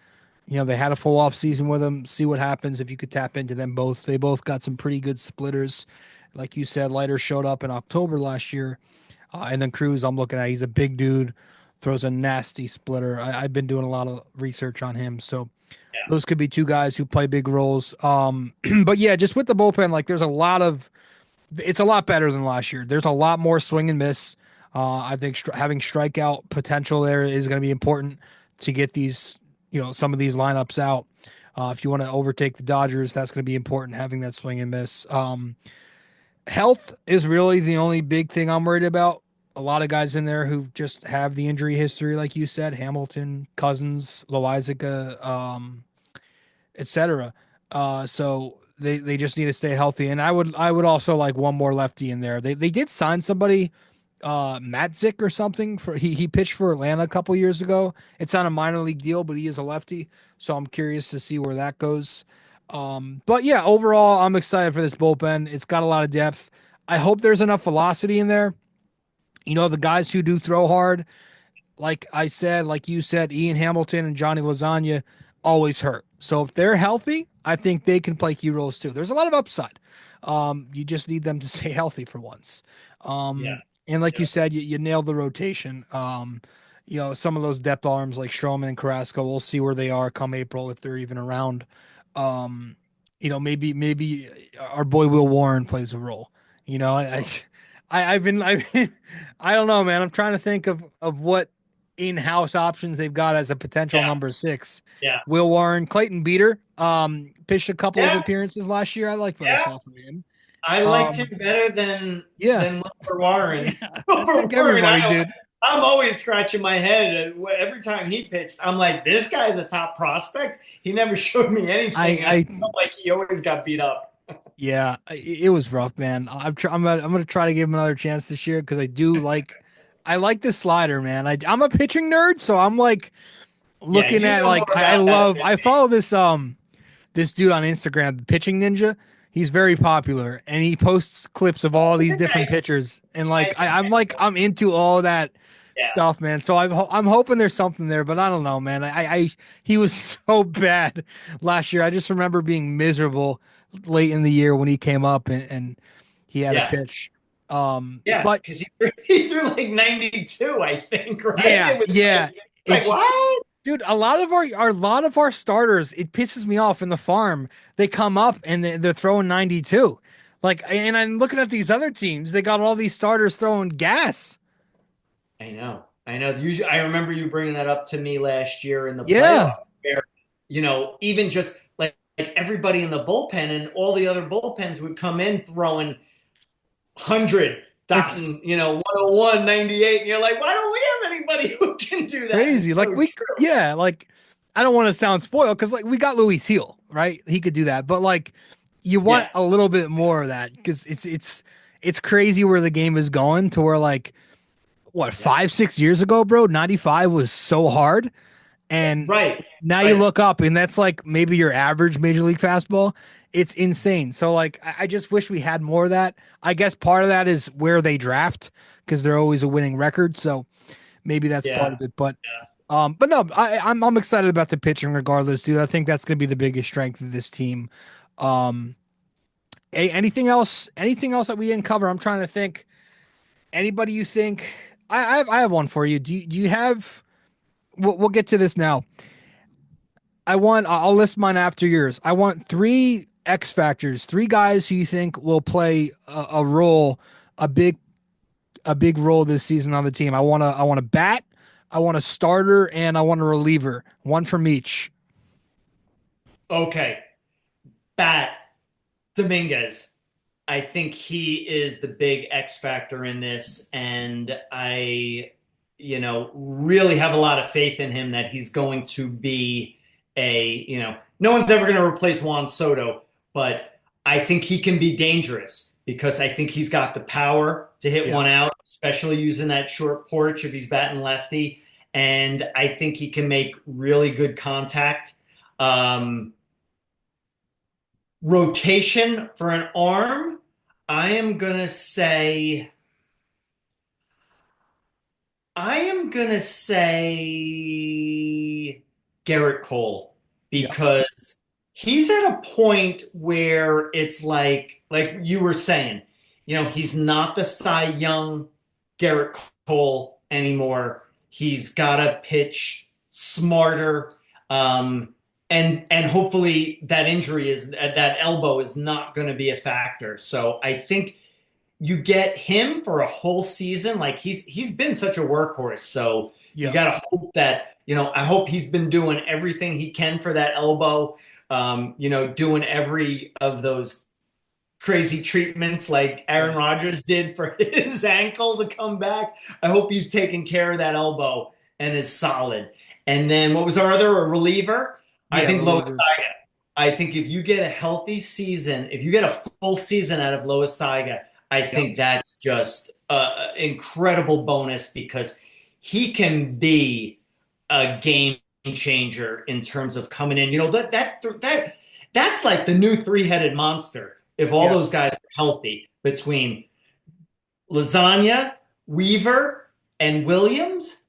They had a full off season with them. See what happens if you could tap into them both. They both got some pretty good splitters. Like you said, Leiter showed up in October last year. And then Cruz, I'm looking at, he's a big dude, throws a nasty splitter. I've been doing a lot of research on him. So those could be two guys who play big roles. But just with the bullpen, there's it's a lot better than last year. There's a lot more swing and miss. I think having strikeout potential there is going to be important to get these, some of these lineups out. If you want to overtake the Dodgers, that's going to be important, having that swing and miss. Health is really the only big thing I'm worried about. A lot of guys in there who just have the injury history, like you said, Hamilton, Cousins, Loizaga, etc. So they just need to stay healthy. And I would also like one more lefty in there. They did sign somebody, Matzik or something, for he pitched for Atlanta a couple years ago. It's on a minor league deal, but he is a lefty, so I'm curious to see where that goes. But overall, I'm excited for this bullpen. It's got a lot of depth. I hope there's enough velocity in there. The guys who do throw hard, like you said, Ian Hamilton and Johnny Lasagna always hurt. So if they're healthy, I think they can play key roles too. There's a lot of upside. You just need them to stay healthy for once. And like you said, you nailed the rotation. Some of those depth arms like Stroman and Carrasco, we'll see where they are come April, if they're even around. Maybe our boy Will Warren plays a role. I've been I don't know, man. I'm trying to think of what in-house options they've got as a potential number 6. Yeah. Will Warren, Clayton Beater, pitched a couple of appearances last year. I like what I saw from him. I liked him better than Wilbur Warren. Yeah. Wilbur Everybody Warren, did. I'm always scratching my head every time he pitched. I'm like, this guy's a top prospect. He never showed me anything. I felt like he always got beat up. Yeah, it was rough, man. I'm gonna try to give him another chance this year because I like this slider, man. I'm a pitching nerd, so I'm like looking at I follow this dude on Instagram, the Pitching Ninja. He's very popular, and he posts clips of all these different pitchers, and I'm into all that stuff, man. So I'm hoping there's something there, but I don't know, man. He was so bad last year. I just remember being miserable late in the year when he came up and he had a pitch. But because he threw like 92, I think, right? What? Dude, a lot of our starters, it pisses me off in the farm. They come up and they're throwing 92. And I'm looking at these other teams. They got all these starters throwing gas. I know. Usually, I remember you bringing that up to me last year in the playoffs, where, even just like everybody in the bullpen and all the other bullpens would come in throwing 100, dotting, 101, 98, and you're like, why don't we have anybody who can do that? Crazy. I don't want to sound spoiled because we got Luis Heel, right? He could do that, but you want a little bit more of that because it's crazy where the game is going to where 5-6 years ago, bro, 95 was so hard. And now you look up and that's maybe your average major league fastball. It's insane. So I just wish we had more of that. I guess part of that is where they draft because they're always a winning record. So maybe that's part of it. But no, I'm excited about the pitching regardless, dude. I think that's going to be the biggest strength of this team. Anything else that we didn't cover? I'm trying to think. Anybody you think? I have one for you. Do you have? We'll get to this now. I'll list mine after yours. I want 3 X factors, 3 guys who you think will play a role, a big role this season on the team. I want a bat, I want a starter, and I want a reliever. One from each. Okay. Bat, Dominguez. I think he is the big X factor in this, and I, really have a lot of faith in him that he's going to be no one's ever going to replace Juan Soto, but I think he can be dangerous because I think he's got the power to hit one out, especially using that short porch if he's batting lefty, and I think he can make really good contact. Rotation for an arm, I am going to say Garrett Cole because he's at a point where it's like you were saying, he's not the Cy Young Garrett Cole anymore. He's got to pitch smarter. And hopefully that that elbow is not going to be a factor. So I think you get him for a whole season. He's been such a workhorse. So you got to hope that, I hope he's been doing everything he can for that elbow, doing every of those crazy treatments like Aaron Rodgers did for his ankle to come back. I hope he's taking care of that elbow and is solid. And then what was our other reliever? I think Lois Saiga. I think if you get a healthy season, if you get a full season out of Lois Saiga, I think that's just an incredible bonus because he can be a game changer in terms of coming in. That's like the new 3-headed monster. If all those guys are healthy between Lasagna, Weaver, and Williams,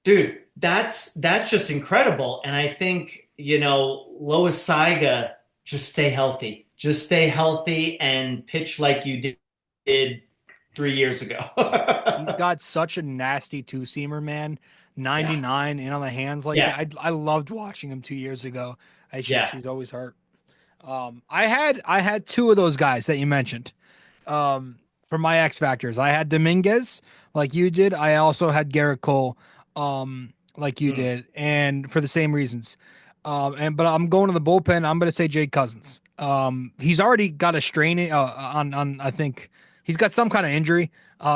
dude, that's just incredible. And I think, Lois Saiga, just stay healthy. Just stay healthy and pitch like you did 3 years ago. He's got such a nasty 2-seamer, man. 99 in on the hands that. I loved watching him 2 years ago. He's always hurt. I had 2 of those guys that you mentioned. For my X factors, I had Dominguez like you did. I also had Garrett Cole. like you did, and for the same reasons. But I'm going to the bullpen. I'm going to say Jake Cousins. He's already got a strain on I think he's got some kind of injury.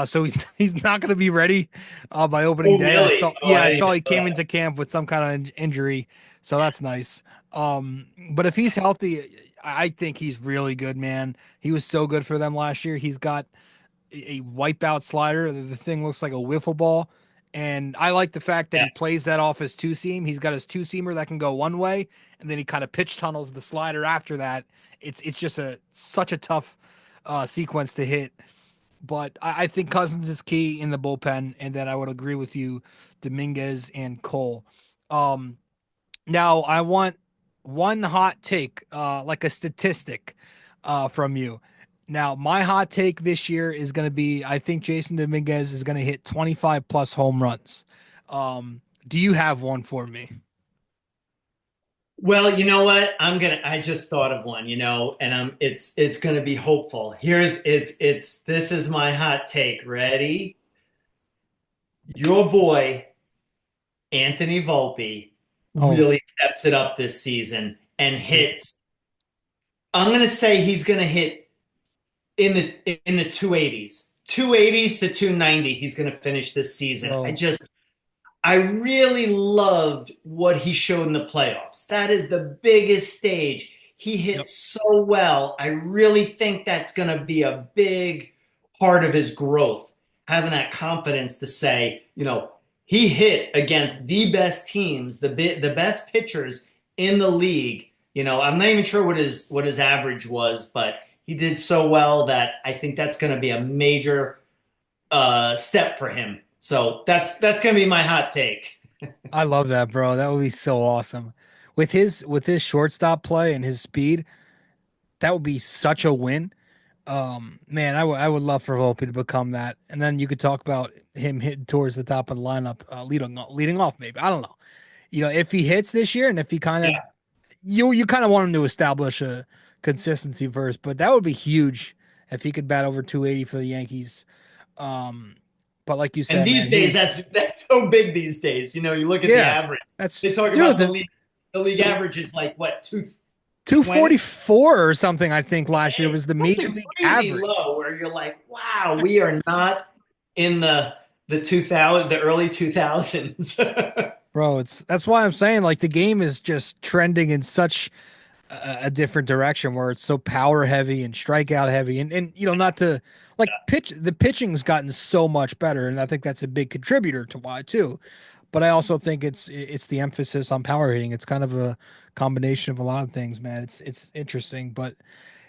So he's not going to be ready by opening day. Really? I saw he came into camp with some kind of injury, so that's nice. But if he's healthy, I think he's really good, man. He was so good for them last year. He's got a wipeout slider. The thing looks like a wiffle ball. And I like the fact that he plays that off his two-seam. He's got his two-seamer that can go one way, and then he kind of pitch tunnels the slider after that. It's just such a tough sequence to hit. But I think Cousins is key in the bullpen, and then I would agree with you, Dominguez and Cole. Now, I want one hot take, like a statistic from you. Now, my hot take this year is going to be, I think Jason Dominguez is going to hit 25 plus home runs. Do you have one for me? Well, you know what? I just thought of one, and it's going to be hopeful. This is my hot take. Ready? Your boy, Anthony Volpe, really steps it up this season and hits. I'm going to say he's going to hit in the 280s, 280s to 290. He's going to finish this season. I really loved what he showed in the playoffs. That is the biggest stage. He hit so well. I really think that's going to be a big part of his growth, having that confidence to say, he hit against the best teams, the best pitchers in the league. I'm not even sure what his average was, but he did so well that I think that's going to be a major step for him. So that's going to be my hot take. I love that, bro. That would be so awesome. With his shortstop play and his speed, that would be such a win. Man, I would love for Volpe to become that. And then you could talk about him hitting towards the top of the lineup, leading off maybe. I don't know. If he hits this year and if he kind of you kind of want him to establish a consistency first, but that would be huge if he could bat over 280 for the Yankees. But like you said, and these days that's so big these days. You look at the average. They talk about the league. The league average is like what 244 or something. I think last year was the major league average. Low where you're like, wow, we are not in the early 2000s. Bro, that's why I'm saying like the game is just trending in such a different direction where it's so power heavy and strikeout heavy and not to like the pitching's gotten so much better, and I think that's a big contributor to why too. But I also think it's the emphasis on power hitting. It's kind of a combination of a lot of things, man. It's interesting, but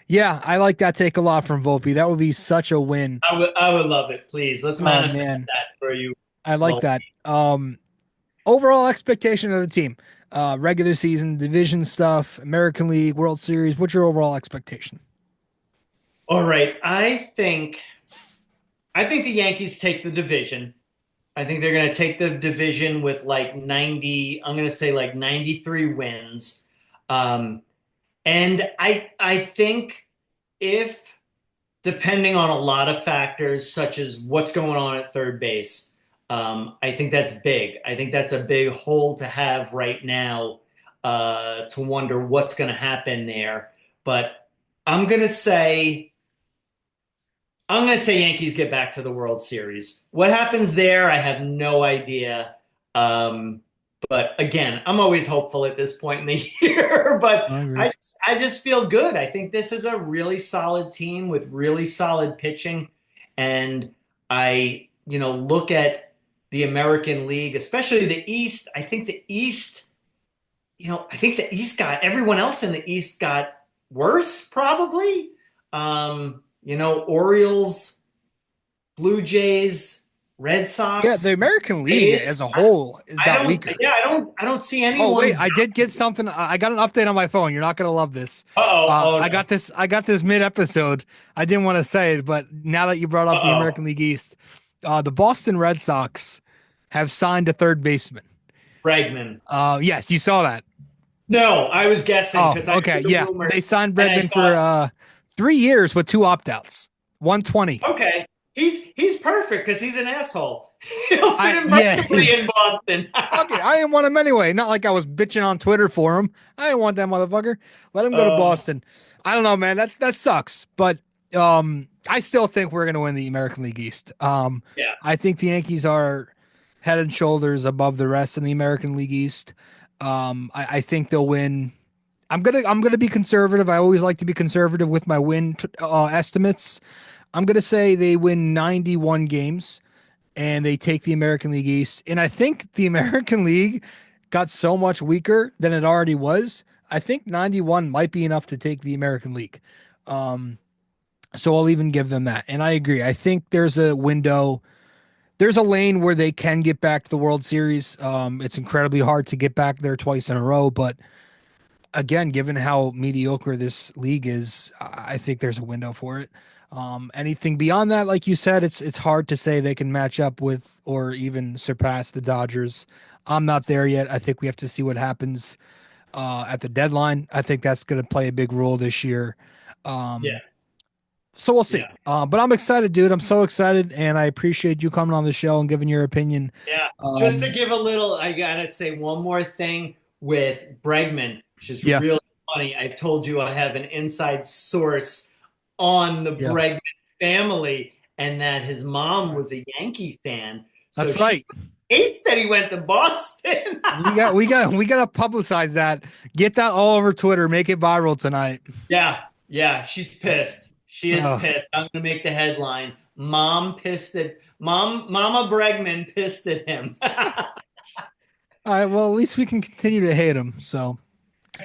yeah, I like that take a lot from Volpe. That would be such a win. I would love it. Please, let's manifest that for you. I like that. Overall expectation of the team, regular season, division stuff, American League, World Series. What's your overall expectation? All right. I think the Yankees take the division. I think they're going to take the division with like 90, I'm going to say like 93 wins. And I think if, depending on a lot of factors, such as what's going on at third base, I think that's big. I think that's a big hole to have right now to wonder what's going to happen there. But I'm going to say Yankees get back to the World Series. What happens there, I have no idea. But again, I'm always hopeful at this point in the year. But I just feel good. I think this is a really solid team with really solid pitching. And I look at the American League, especially the East. I think the East got everyone else in the East got worse, probably. Orioles, Blue Jays, Red Sox. Yeah, the American League as a whole got weaker. Yeah, I don't see anyone. Oh wait, I did get something. I got an update on my phone. You're not gonna love this. I got this mid episode. I didn't want to say it, but now that you brought up the American League East, the Boston Red Sox have signed a third baseman. Bregman. Yes, you saw that. No, I was guessing. Okay, yeah, they signed Bregman for 3 years with 2 opt-outs, 120. Okay, he's perfect because he's an asshole. He'll put him perfectly in Boston. Okay, I didn't want him anyway. Not like I was bitching on Twitter for him. I didn't want that motherfucker. Let him go to Boston. I don't know, man. That sucks. But I still think we're gonna win the American League East. I think the Yankees are head and shoulders above the rest in the American League East. I think they'll win. I'm gonna be conservative. I always like to be conservative with my win estimates. I'm gonna say they win 91 games. And they take the American League East. And I think the American League got so much weaker than it already was. I think 91 might be enough to take the American League. So I'll even give them that. And I agree. I think there's a window. There's a lane where they can get back to the World Series. It's incredibly hard to get back there twice in a row. But again, given how mediocre this league is, I think there's a window for it. Anything beyond that, like you said, it's hard to say they can match up with or even surpass the Dodgers. I'm not there yet. I think we have to see what happens at the deadline. I think that's going to play a big role this year. So we'll see. Yeah. But I'm excited, dude. I'm so excited, and I appreciate you coming on the show and giving your opinion. Yeah. Just to give a little, I gotta say one more thing with Bregman, which is really funny. I've told you I have an inside source on the Bregman family, and that his mom was a Yankee fan. So that's right. Hates that he went to Boston. we got to publicize that. Get that all over Twitter. Make it viral tonight. Yeah. She's pissed. She is pissed. I'm gonna make the headline. Mama Bregman pissed at him. All right. Well, at least we can continue to hate him. So.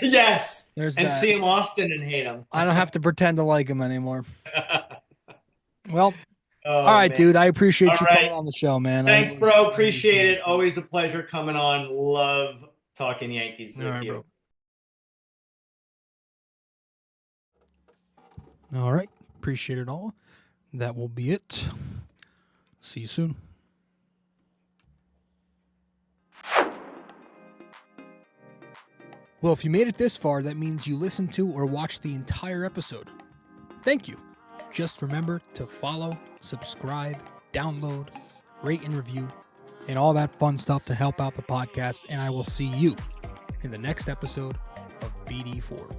Yes. See him often and hate him. I don't have to pretend to like him anymore. Well, all right, man. Dude. I appreciate you coming on the show, man. Thanks, bro. Appreciate it. Always a pleasure coming on. Love talking Yankees with you. Bro. All right. Appreciate it all. That will be it. See you soon. Well, if you made it this far, that means you listened to or watched the entire episode. Thank you. Just remember to follow, subscribe, download, rate and review, and all that fun stuff to help out the podcast. And I will see you in the next episode of BD4.